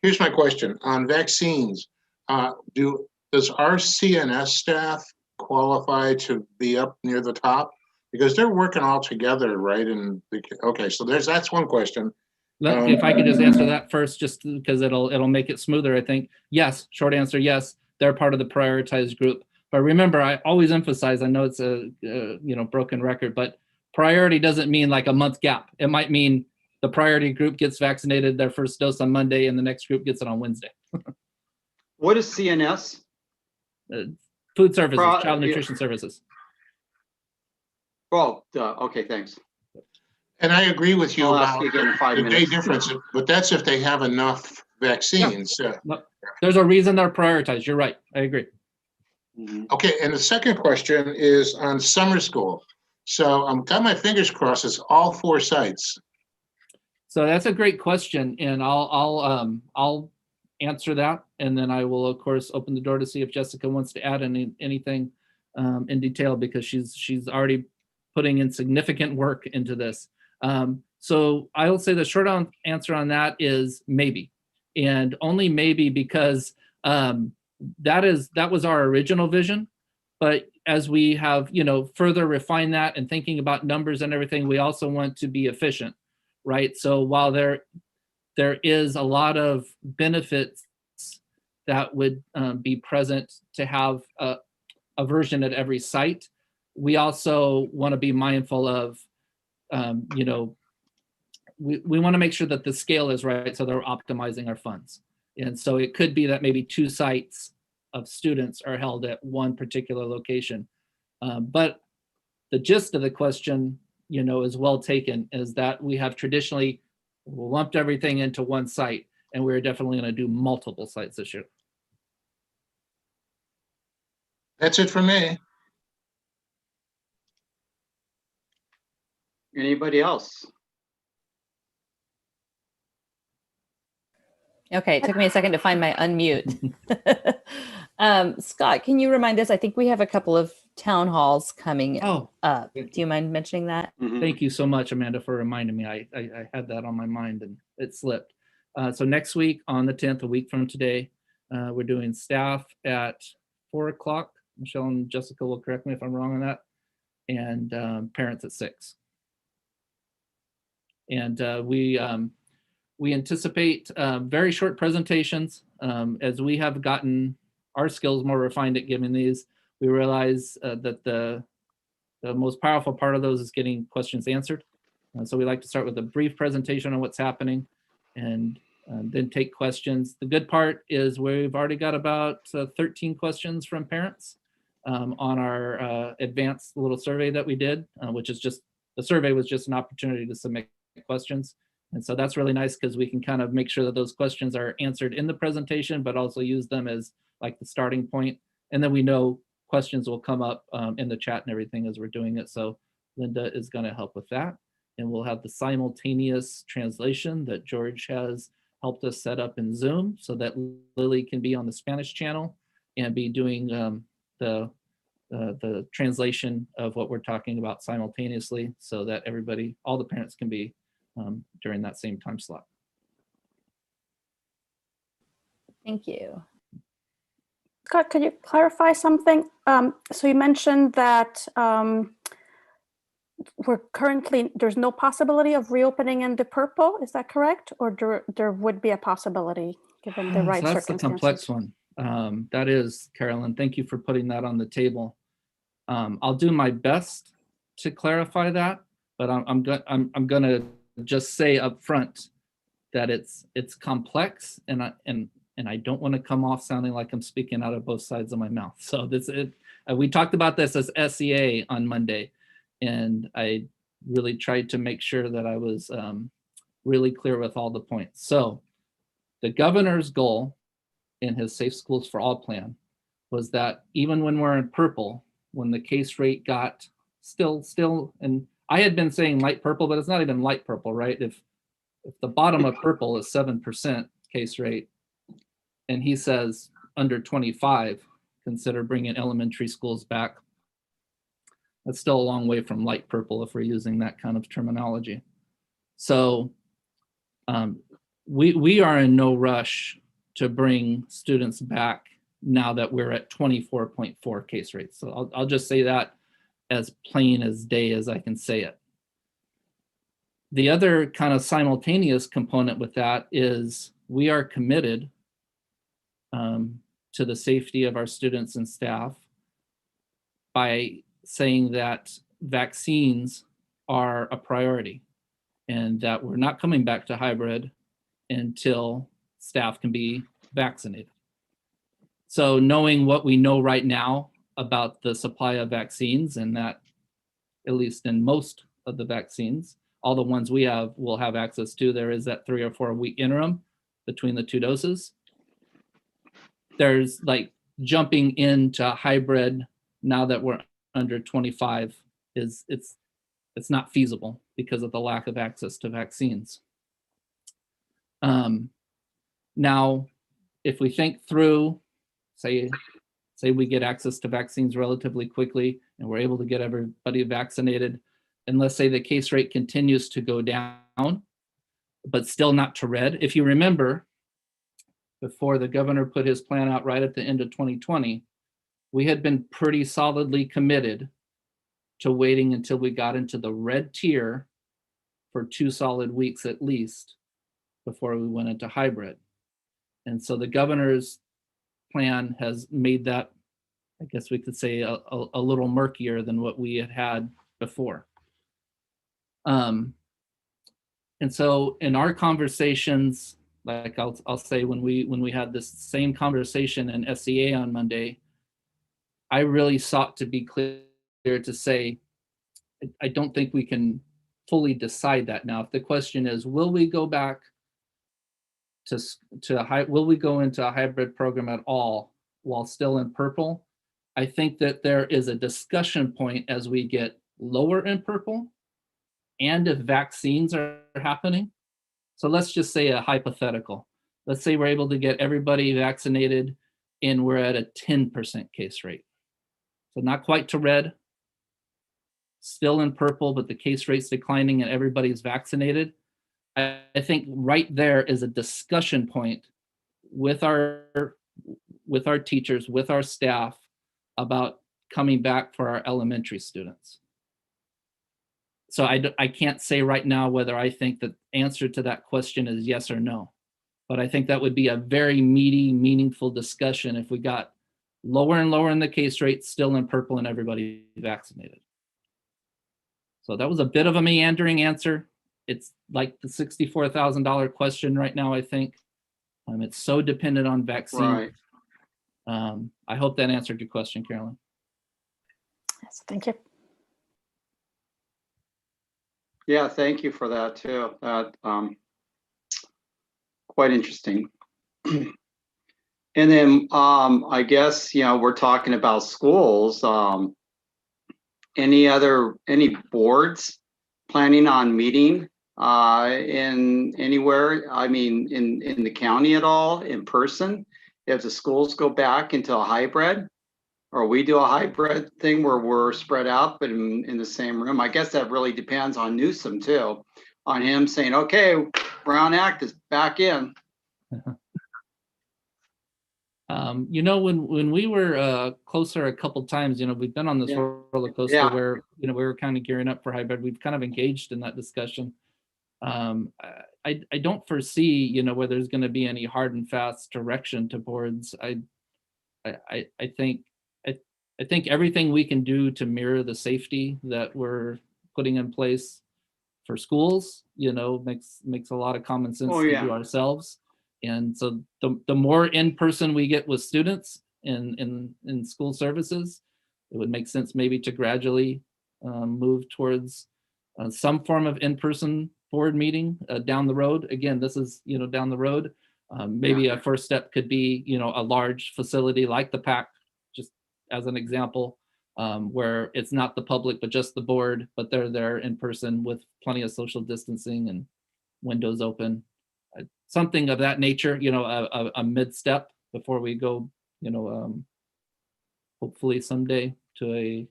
here's my question. On vaccines, does our CNS staff qualify to be up near the top? Because they're working all together, right? And okay, so that's one question. If I could just answer that first, just because it'll make it smoother, I think. Yes, short answer, yes, they're part of the prioritized group. But remember, I always emphasize, I know it's a broken record, but priority doesn't mean like a month gap. It might mean the priority group gets vaccinated their first dose on Monday and the next group gets it on Wednesday. What is CNS? Food services, child nutrition services. Oh, okay, thanks. And I agree with you I'll about ask you again in 5 the minutes. big difference, but that's if they have enough vaccines. No, there's a reason they're prioritized. You're right. I agree. Okay, and the second question is on summer school. So I'm got my fingers crossed. It's all 4 sites. So that's a great question, and I'll answer that, and then I will of course open the door to see if Jessica wants to add anything in detail, because she's already putting in significant work into this. So I will say the short answer on that is maybe, and only maybe because that was our original vision. But as we have further refined that and thinking about numbers and everything, we also want to be efficient, right? So while there is a lot of benefits that would be present to have a version at every site, we also want to be mindful of, we want to make sure that the scale is right, so they're optimizing our funds. And so it could be that maybe 2 sites of students are held at one particular location. But the gist of the question, is well taken, is that we have traditionally lumped everything into one site, and we're definitely going to do multiple sites this year. That's it for me. Anybody else? Okay, it took me a second to find my unmute. Scott, can you remind us? I think we have a couple of town halls coming up. Do you mind mentioning that? Thank you so much, Amanda, for reminding me. I had that on my mind and it slipped. So next week on the 10th, a week from today, we're doing staff at 4 o'clock. Michelle and Jessica will correct me if I'm wrong on that. and parents at 6. And we anticipate very short presentations. As we have gotten our skills more refined at giving these, we realize that the most powerful part of those is getting questions answered. So we like to start with a brief presentation on what's happening and then take questions. The good part is we've already got about 13 questions from parents on our advanced little survey that we did, which is just, the survey was just an opportunity to submit questions. And so that's really nice because we can kind of make sure that those questions are answered in the presentation, but also use them as like the starting point. And then we know questions will come up in the chat and everything as we're doing it. So Linda is going to help with that. And we'll have the simultaneous translation that George has helped us set up in Zoom so that Lily can be on the Spanish channel and be doing the translation of what we're talking about simultaneously so that everybody, all the parents can be during that same time slot. Thank you. Scott, could you clarify something? So you mentioned that we're currently, there's no possibility of reopening in the purple, is that correct? Or there would be a possibility given the right So that's circumstances? the complex one. That is, Carolyn, thank you for putting that on the table. I'll do my best to clarify that, but I'm gonna just say up front that it's complex, and I don't want to come off sounding like I'm speaking out of both sides of my mouth. So we talked about this as SEA on Monday, and I really tried to make sure that I was really clear with all the points. So the governor's goal in his Safe Schools for All plan was that even when we're in purple, when the case rate got still, and I had been saying light purple, but it's not even light purple, right? If the bottom of purple is 7% case rate, and he says under 25, consider bringing elementary schools back. That's still a long way from light purple if we're using that kind of terminology. So we are in no rush to bring students back now that we're at 24.4 case rates. So I'll just say that as plain as day as I can say it. The other kind of simultaneous component with that is we are committed to the safety of our students and staff by saying that vaccines are a priority and that we're not coming back to hybrid until staff can be vaccinated. So knowing what we know right now about the supply of vaccines, and that at least in most of the vaccines, all the ones we have will have access to, there is that 3 or 4 week interim between the 2 doses. There's like jumping into hybrid now that we're under 25 it's not feasible because of the lack of access to vaccines. Now, if we think through, say we get access to vaccines relatively quickly and we're able to get everybody vaccinated, and let's say the case rate continues to go down, but still not to red. If you remember, before the governor put his plan out right at the end of 2020, we had been pretty solidly committed to waiting until we got into the red tier for 2 solid weeks at least before we went into hybrid. And so the governor's plan has made that, I guess we could say, a little murkier than what we had before. And so in our conversations, like I'll say when we had this same conversation in SEA on Monday, I really sought to be clear to say, I don't think we can fully decide that now. If the question is, will we go back will we go into a hybrid program at all while still in purple? I think that there is a discussion point as we get lower in purple and if vaccines are happening. So let's just say a hypothetical. Let's say we're able to get everybody vaccinated and we're at a 10% case rate. So not quite to red, still in purple, but the case rate's declining and everybody's vaccinated. I think right there is a discussion point with our teachers, with our staff about coming back for our elementary students. so I can't say right now whether I think the answer to that question is yes or no. But I think that would be a very meaty, meaningful discussion if we got lower and lower in the case rate, still in purple, and everybody vaccinated. So that was a bit of a meandering answer. It's like the $64,000 question right now, I think. It's so dependent on vaccine. Right. I hope that answered your question, Carolyn. Yes, thank you. Yeah, thank you for that too. That quite interesting. And then I guess, you know, we're talking about schools. Any boards planning on meeting in anywhere? I mean, in the county at all, in person? If the schools go back into a hybrid, or we do a hybrid thing where we're spread out but in the same room. I guess that really depends on Newsom too, on him saying, okay, Brown Act is back in. You know, when we were closer a couple times, you know, we've been on this roller coaster where, you know, we were kind of gearing up for hybrid. We've kind of engaged in that discussion. I don't foresee, you know, where there's going to be any hard and fast direction to boards. I think everything we can do to mirror the safety that we're putting in place for schools, you know, makes a lot of common sense to do ourselves. And so the more in-person we get with students in school services, it would make sense maybe to gradually move towards some form of in-person board meeting down the road. Again, this is, you know, down the road. Maybe a first step could be, you know, a large facility like the PAC, just as an example, where it's not the public, but just the board, but they're there in person with plenty of social distancing and windows open. Something of that nature, you know, a mid-step before we go, you know, hopefully someday to a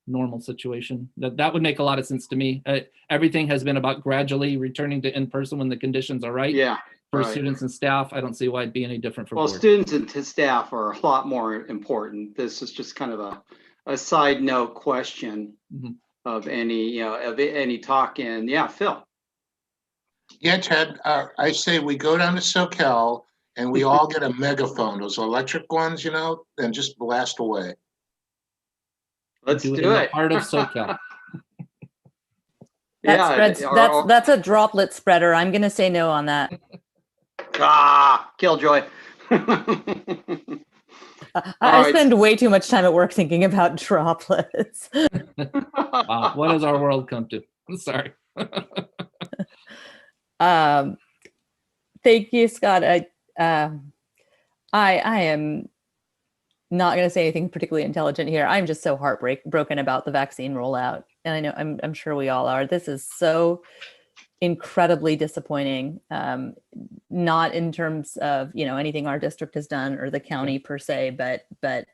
normal situation. That would make a lot of sense to me. Everything has been about gradually returning to in-person when the conditions are right. Yeah. For students and staff, I don't see why it'd be any different for board. Students and staff are a lot more important. This is just kind of a side note question of any, you know, of any talk in. Yeah, Phil. Yeah, Ted, I say we go down to Socal and we all get a megaphone, those electric ones, you know, and just blast away. Let's do it. it. In the heart of Socal. That's a droplet spreader. I'm going to say no on that. Killjoy. I spend way too much time at work thinking about droplets. Wow, what has our world come to? I'm sorry. Thank you, Scott. I am not going to say anything particularly intelligent here. I'm just so heartbroken about the vaccine rollout, and I know I'm sure we all are. This is so incredibly disappointing. Not in terms of, you know, anything our district has done or the county per se, but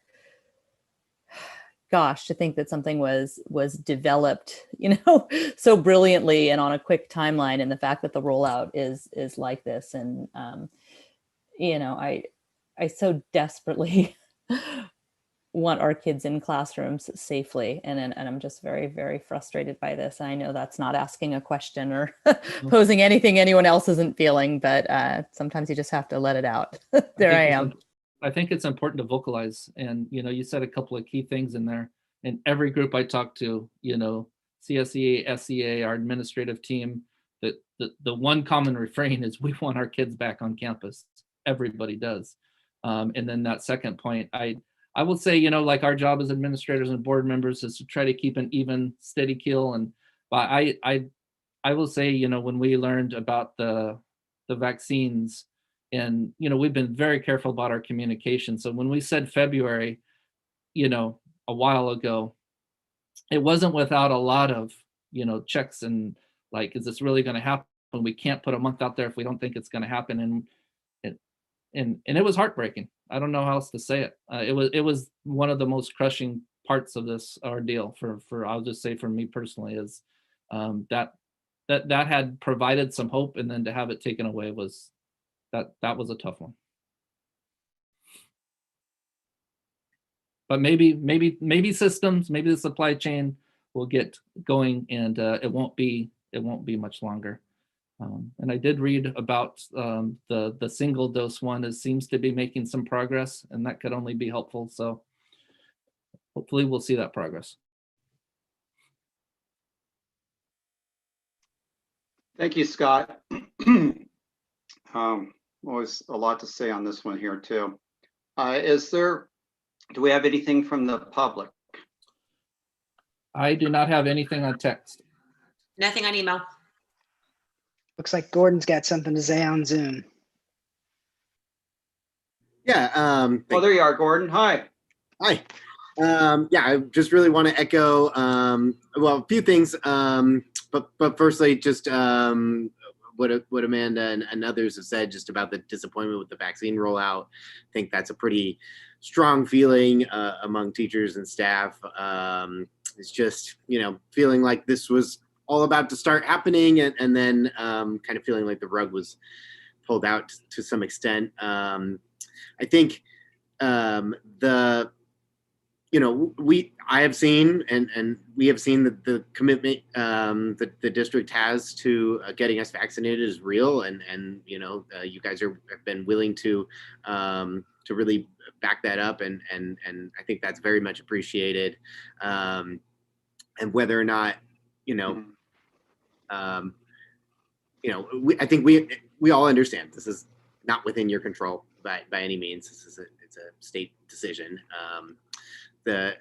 gosh, to think that something was developed, you know, so brilliantly and on a quick timeline, and the fact that the rollout is like this. And you know, I so desperately want our kids in classrooms safely, and I'm just very, very frustrated by this. I know that's not asking a question or posing anything anyone else isn't feeling, but sometimes you just have to let it out. There I am. I think it's important to vocalize, and you know, you said a couple of key things in there. In every group I talk to, you know, CSEA, SEA, our administrative team, that the one common refrain is we want our kids back on campus. Everybody does. And then that second point, I will say, you know, like our job as administrators and board members is to try to keep an even, steady keel. And I will say, you know, when we learned about the vaccines, and, you know, we've been very careful about our communication. So when we said February, you know, a while ago, it wasn't without a lot of, you know, checks and like, is this really going to happen? We can't put a month out there if we don't think it's going to happen. And it was heartbreaking. I don't know how else to say it. It was one of the most crushing parts of this ordeal for I'll just say for me personally is that had provided some hope, and then to have it taken away was that was a tough one. But maybe systems, maybe the supply chain, we'll get going, and it won't be much longer. And I did read about the single dose one. It seems to be making some progress, and that could only be helpful. So hopefully we'll see that progress. Thank you, Scott. Always a lot to say on this one here too. Do we have anything from the public? I do not have anything on text. Nothing on email. Looks like Gordon's got something to say on Zoom. Yeah. Oh, there you are, Gordon. Hi. Hi. Yeah, I just really want to echo, well, a few things, but firstly, just what Amanda and others have said just about the disappointment with the vaccine rollout. I think that's a pretty strong feeling among teachers and staff. It's just, feeling like this was all about to start happening, and then kind of feeling like the rug was pulled out to some extent. I think I have seen and we have seen that the commitment that the district has to getting us vaccinated is real, and you guys have been willing to really back that up, and I think that's very much appreciated. And whether or not I think we all understand this is not within your control by any means. It's a state decision. The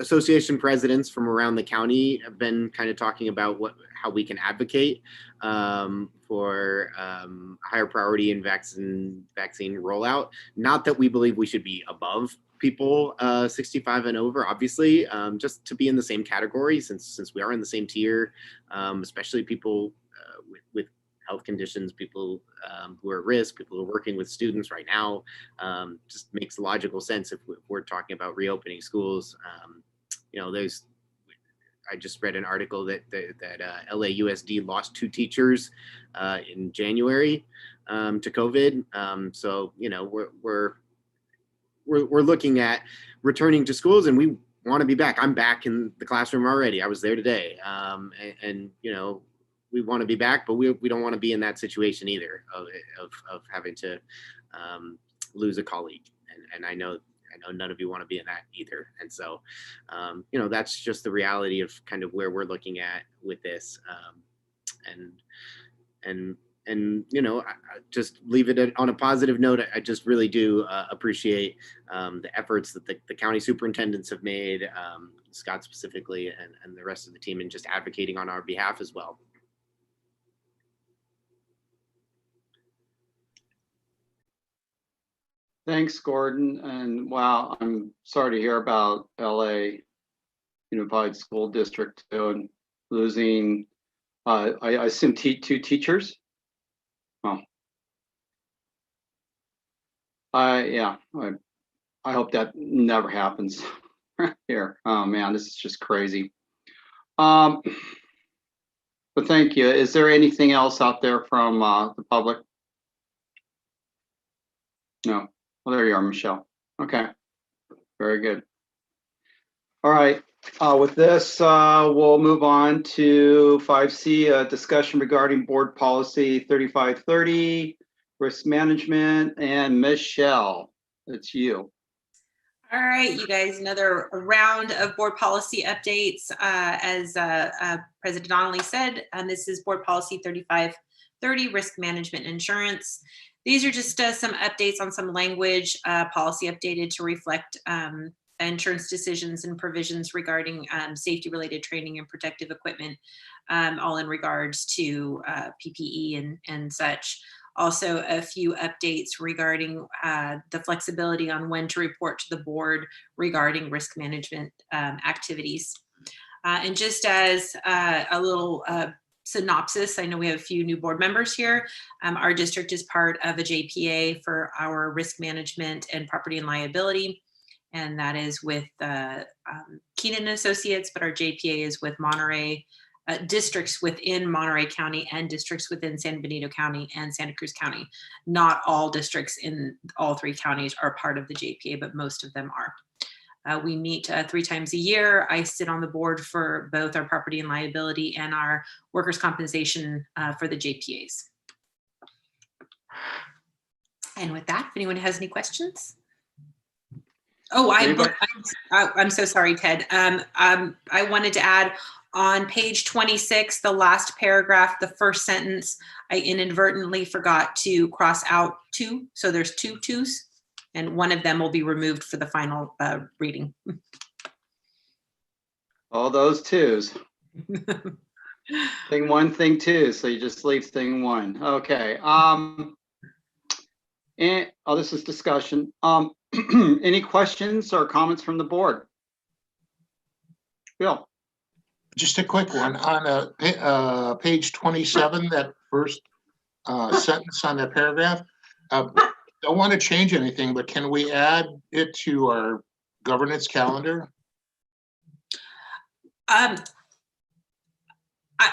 association presidents from around the county have been kind of talking about how we can advocate for higher priority in vaccine rollout. Not that we believe we should be above people 65 and over, obviously, just to be in the same category since we are in the same tier, especially people with health conditions, people who are at risk, people who are working with students right now. Just makes logical sense if we're talking about reopening schools. I just read an article that LAUSD lost 2 teachers in January to COVID. So we're looking at returning to schools, and we want to be back. I'm back in the classroom already. I was there today, and we want to be back, but we don't want to be in that situation either of having to lose a colleague. And I know none of you want to be in that either. And so, that's just the reality of kind of where we're looking at with this. I just leave it on a positive note. I just really do appreciate the efforts that the county superintendents have made, Scott specifically, and the rest of the team, and just advocating on our behalf as well. Thanks, Gordon. And wow, I'm sorry to hear about LA Unified School District too, and losing, I assume 2 teachers. Oh, I hope that never happens here. Oh man, this is just crazy. But thank you. Is there anything else out there from the public? No. Well, there you are, Michelle. Okay, very good. All right, with this, we'll move on to 5C, discussion regarding board policy 3530, risk management, and Michelle, it's you. All right, you guys, another round of board policy updates. As President Donnelly said, this is board policy 3530, risk management and insurance. These are just some updates on some language, policy updated to reflect insurance decisions and provisions regarding safety-related training and protective equipment, all in regards to PPE and such. Also, a few updates regarding the flexibility on when to report to the board regarding risk management activities. And just as a little synopsis, I know we have a few new board members here. Our district is part of a JPA for our risk management and property and liability, and that is with Keenan Associates, but our JPA is with Monterey, districts within Monterey County and districts within San Benito County and Santa Cruz County. Not all districts in all 3 counties are part of the JPA, but most of them are. We meet 3 times a year. I sit on the board for both our property and liability and our workers' compensation for the JPAs. And with that, if anyone has any questions. Oh, I'm so sorry, Ted. I wanted to add on page 26, the last paragraph, the first sentence, I inadvertently forgot to cross out 2. So there's 2 twos, and one of them will be removed for the final reading. All those twos. Thing 1, thing 2. So you just leave thing 1. Okay. And this is discussion. Any questions or comments from the board? Bill. Just a quick one on page 27, that first sentence on that paragraph. Don't want to change anything, but can we add it to our governance calendar?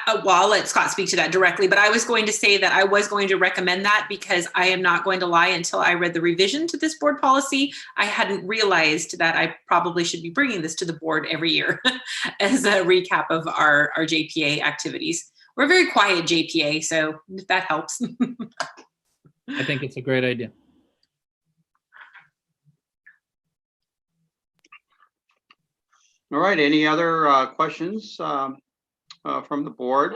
Well, I'll let Scott speak to that directly, but I was going to say that I was going to recommend that because I am not going to lie, until I read the revision to this board policy, I hadn't realized that I probably should be bringing this to the board every year as a recap of our JPA activities. We're a very quiet JPA, so if that helps. I think it's a great idea. All right, any other questions from the board?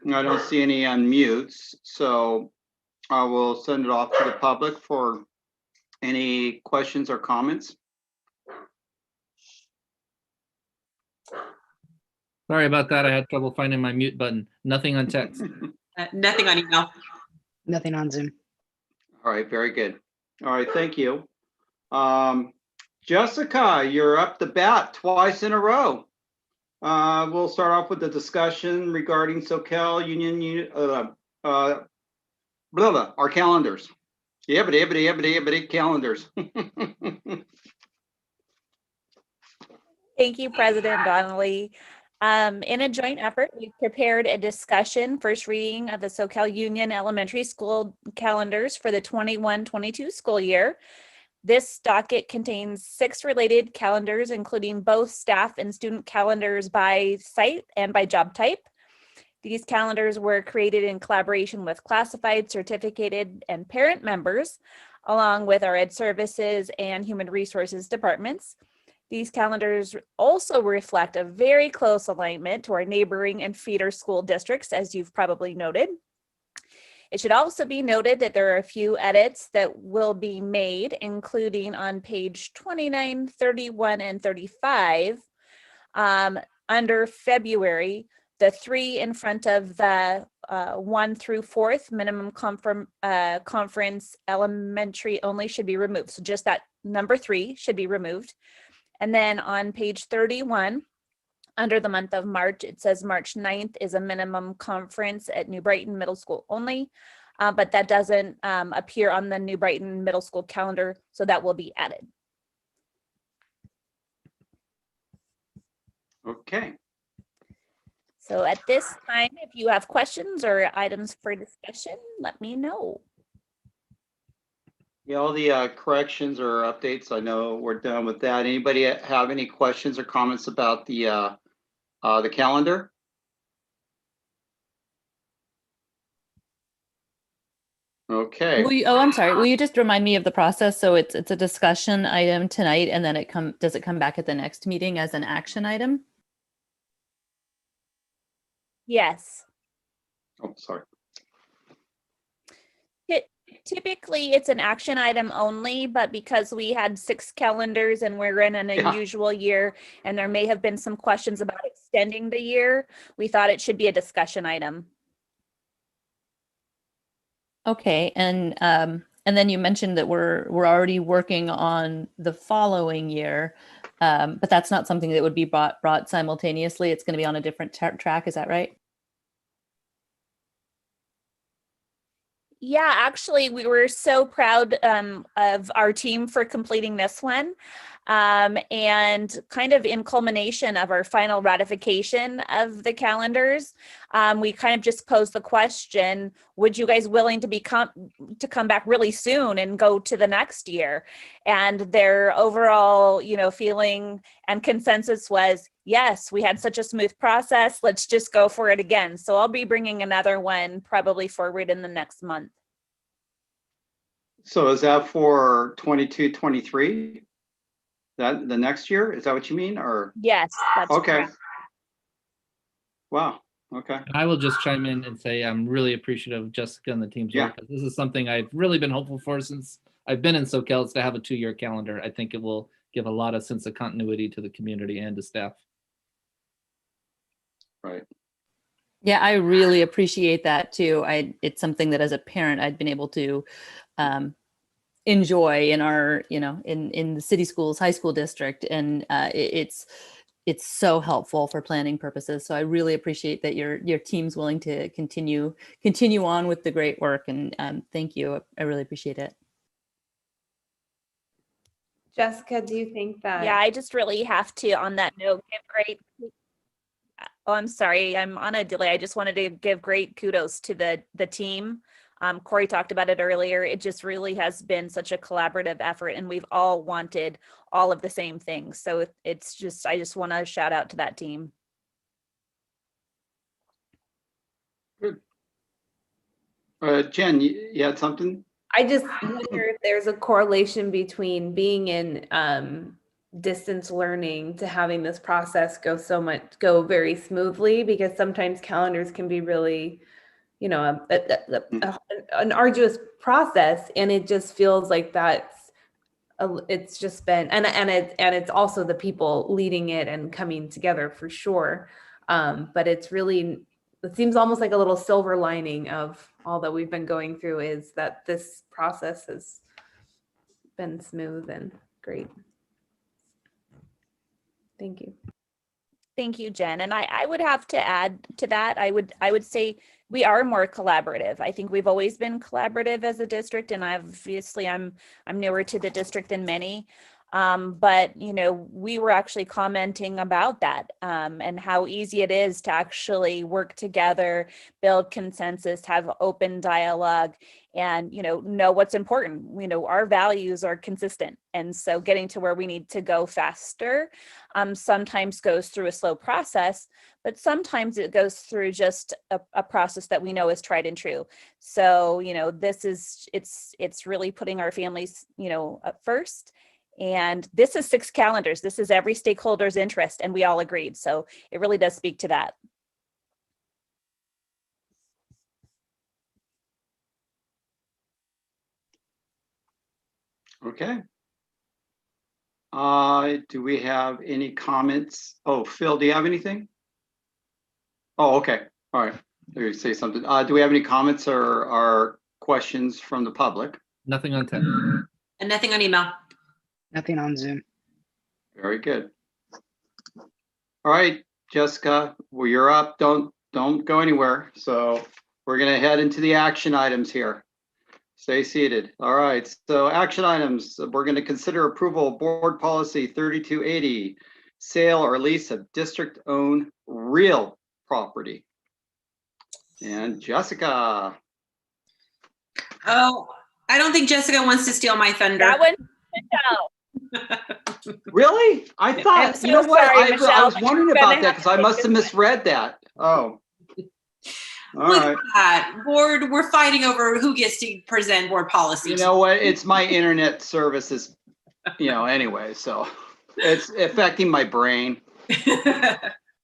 I don't see any unmutes, so I will send it off to the public for any questions or comments. Sorry about that. I had trouble finding my mute button. Nothing on text. Nothing on email. Nothing on Zoom. All right, very good. All right, thank you. Jessica, you're up the bat twice in a row. We'll start off with the discussion regarding Socal Union, our calendars. Calendars. Thank you, President Donnelly. In a joint effort, we've prepared a discussion, first reading of the Socal Union Elementary School calendars for the 21-22 school year. This docket contains 6 related calendars, including both staff and student calendars by site and by job type. These calendars were created in collaboration with classified, certificated, and parent members, along with our Ed Services and Human Resources departments. These calendars also reflect a very close alignment to our neighboring and feeder school districts, as you've probably noted. It should also be noted that there are a few edits that will be made, including on page 29, 31, and 35. Under February, the 3 in front of the 1 through 4th minimum conference elementary only should be removed. So just that number 3 should be removed. And then on page 31, under the month of March, it says March 9th is a minimum conference at New Brighton Middle School only, but that doesn't appear on the New Brighton Middle School calendar, so that will be added. Okay. So at this time, if you have questions or items for discussion, let me know. Yeah, all the corrections or updates, I know we're done with that. Anybody have any questions or comments about the calendar? Okay. I'm sorry. Will you just remind me of the process? So it's a discussion item tonight, and then does it come back at the next meeting as an action item? Yes. Oh, sorry. Typically, it's an action item only, but because we had 6 calendars and we're in an unusual year, and there may have been some questions about extending the year, we thought it should be a discussion item. Okay, and then you mentioned that we're already working on the following year, but that's not something that would be brought simultaneously. It's going to be on a different track. Is that right? Yeah, actually, we were so proud of our team for completing this one. And kind of in culmination of our final ratification of the calendars, we kind of just posed the question, would you guys willing to come back really soon and go to the next year? And their overall, feeling and consensus was, yes, we had such a smooth process. Let's just go for it again. So I'll be bringing another one probably forward in the next month. So is that for 22, 23? That the next year? Is that what you mean? Or yes, that's okay. correct. Wow. Okay. I will just chime in and say I'm really appreciative of Jessica and the team's work. This is something I've really been hopeful for since I've been in Socal, is to have a 2-year calendar. I think it will give a lot of sense of continuity to the community and to staff. Right. Yeah, I really appreciate that too. It's something that as a parent I'd been able to enjoy in our, in the city schools, high school district, and it's so helpful for planning purposes. So I really appreciate that your team's willing to continue on with the great work, and thank you. I really appreciate it. Jessica, do you think that? Yeah, I just really have to, on that note, give great. Oh, I'm sorry, I'm on a delay. I just wanted to give great kudos to the team. Corey talked about it earlier. It just really has been such a collaborative effort, and we've all wanted all of the same things. So it's just, I just want to shout out to that team. Good. Jen, you had something? I just wonder if there's a correlation between being in distance learning to having this process go very smoothly, because sometimes calendars can be really, an arduous process, and it just feels like it's just been, and it's also the people leading it and coming together for sure. But it seems almost like a little silver lining of all that we've been going through is that this process has been smooth and great. Thank you. Thank you, Jen. And I would have to add to that. I would say we are more collaborative. I think we've always been collaborative as a district, and obviously I'm newer to the district than many. But we were actually commenting about that and how easy it is to actually work together, build consensus, have open dialogue, and know what's important. Our values are consistent, and so getting to where we need to go faster sometimes goes through a slow process, but sometimes it goes through just a process that we know is tried and true. So it's really putting our families up first. And this is 6 calendars. This is every stakeholder's interest, and we all agreed. So it really does speak to that. Okay. Do we have any comments? Oh, Phil, do you have anything? Oh, okay. All right. Let me say something. Do we have any comments or questions from the public? Nothing on text. And nothing on email. Nothing on Zoom. Very good. All right, Jessica, well, you're up. Don't go anywhere. So we're going to head into the action items here. Stay seated. All right, so action items. We're going to consider approval of board policy 3280, sale or lease of district-owned real property. And Jessica. Oh, I don't think Jessica wants to steal my thunder. That one, no. Really? I thought, so you know what? sorry, I Michelle, was but wondering you're about gonna that have because I to must take have this misread that. Oh. All Look right. at that. Board, we're fighting over who gets to present board policy. You know what? It's my internet services, anyway, so it's affecting my brain.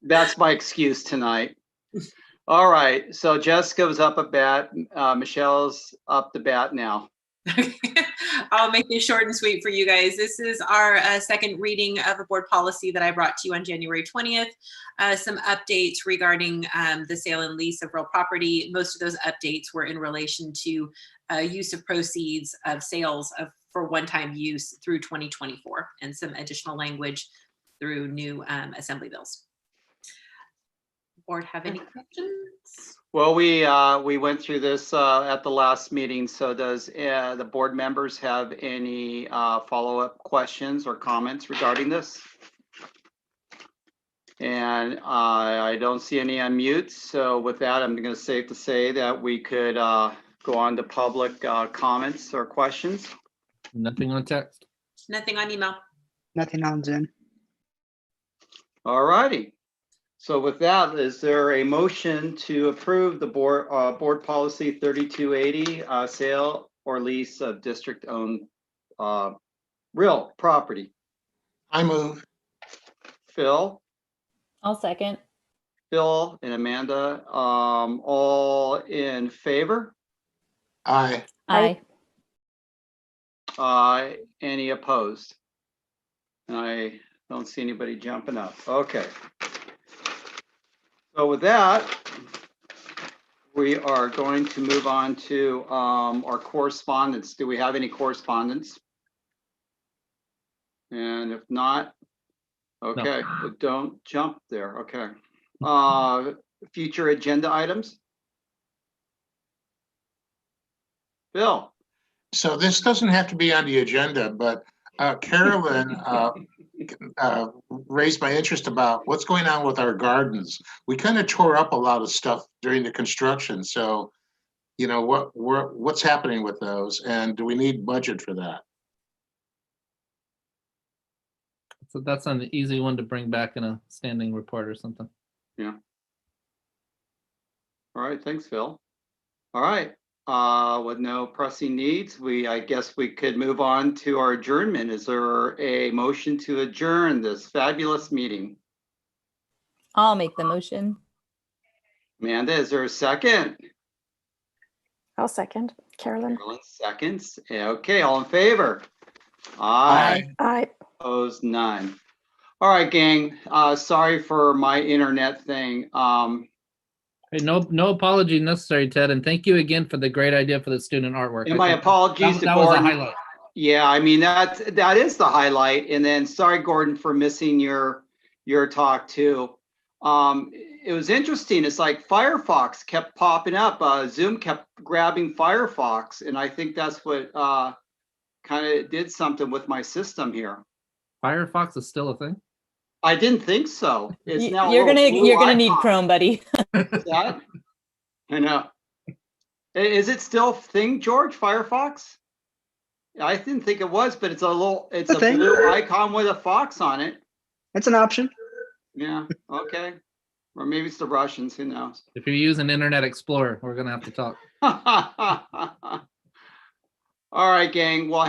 That's my excuse tonight. All right, so Jessica was up at bat. Michelle's up to bat now. I'll make this short and sweet for you guys. This is our second reading of a board policy that I brought to you on January 20th. Some updates regarding the sale and lease of real property. Most of those updates were in relation to use of proceeds of sales for one-time use through 2024, and some additional language through new assembly bills. Board have any questions? Well, we went through this at the last meeting. So does the board members have any follow-up questions or comments regarding this? And I don't see any unmutes. So with that, I'm going to safe to say that we could go on to public comments or questions. Nothing on text. Nothing on email. Nothing on Zoom. All righty. So with that, is there a motion to approve the board policy 3280, sale or lease of district-owned real property? I move. Phil, I'll second. Phil, and Amanda, all in favor? Aye. Aye. Any opposed? I don't see anybody jumping up. Okay. So with that, we are going to move on to our correspondence. Do we have any correspondence? And if not, okay, but don't jump there. Okay. Future agenda items? Bill. So this doesn't have to be on the agenda, but Carolyn raised my interest about what's going on with our gardens. We kind of tore up a lot of stuff during the construction. So, you know, what's happening with those, and do we need budget for that? So that's an easy one to bring back in a standing report or something. Yeah. All right, thanks, Phil. All right, with no pressing needs, I guess we could move on to our adjournment. Is there a motion to adjourn this fabulous meeting? I'll make the motion. Amanda, is there a second? I'll second. Carolyn. Carolyn seconds. Okay, all in favor? Aye. Aye. Opposed, none. All right, gang. Sorry for my internet thing. Hey, no apology necessary, Ted, and thank you again for the great idea for the student artwork. And my apologies to that was a Gordon. highlight. Yeah, I mean that is the highlight. And then sorry, Gordon, for missing your talk too. It was interesting. It's like Firefox kept popping up. Zoom kept grabbing Firefox, and I think that's what kind of did something with my system here. Firefox is still a thing? I didn't think so. It's now You're gonna need icon. Chrome, buddy. Is that? I know. Is it still a thing, George? Firefox? I didn't think it was, but it's a thing. blue icon with a fox on it. It's an option. Yeah. Okay. Or maybe it's the Russians. Who knows? If you're using Internet Explorer, we're gonna have to talk. All right, gang. Well.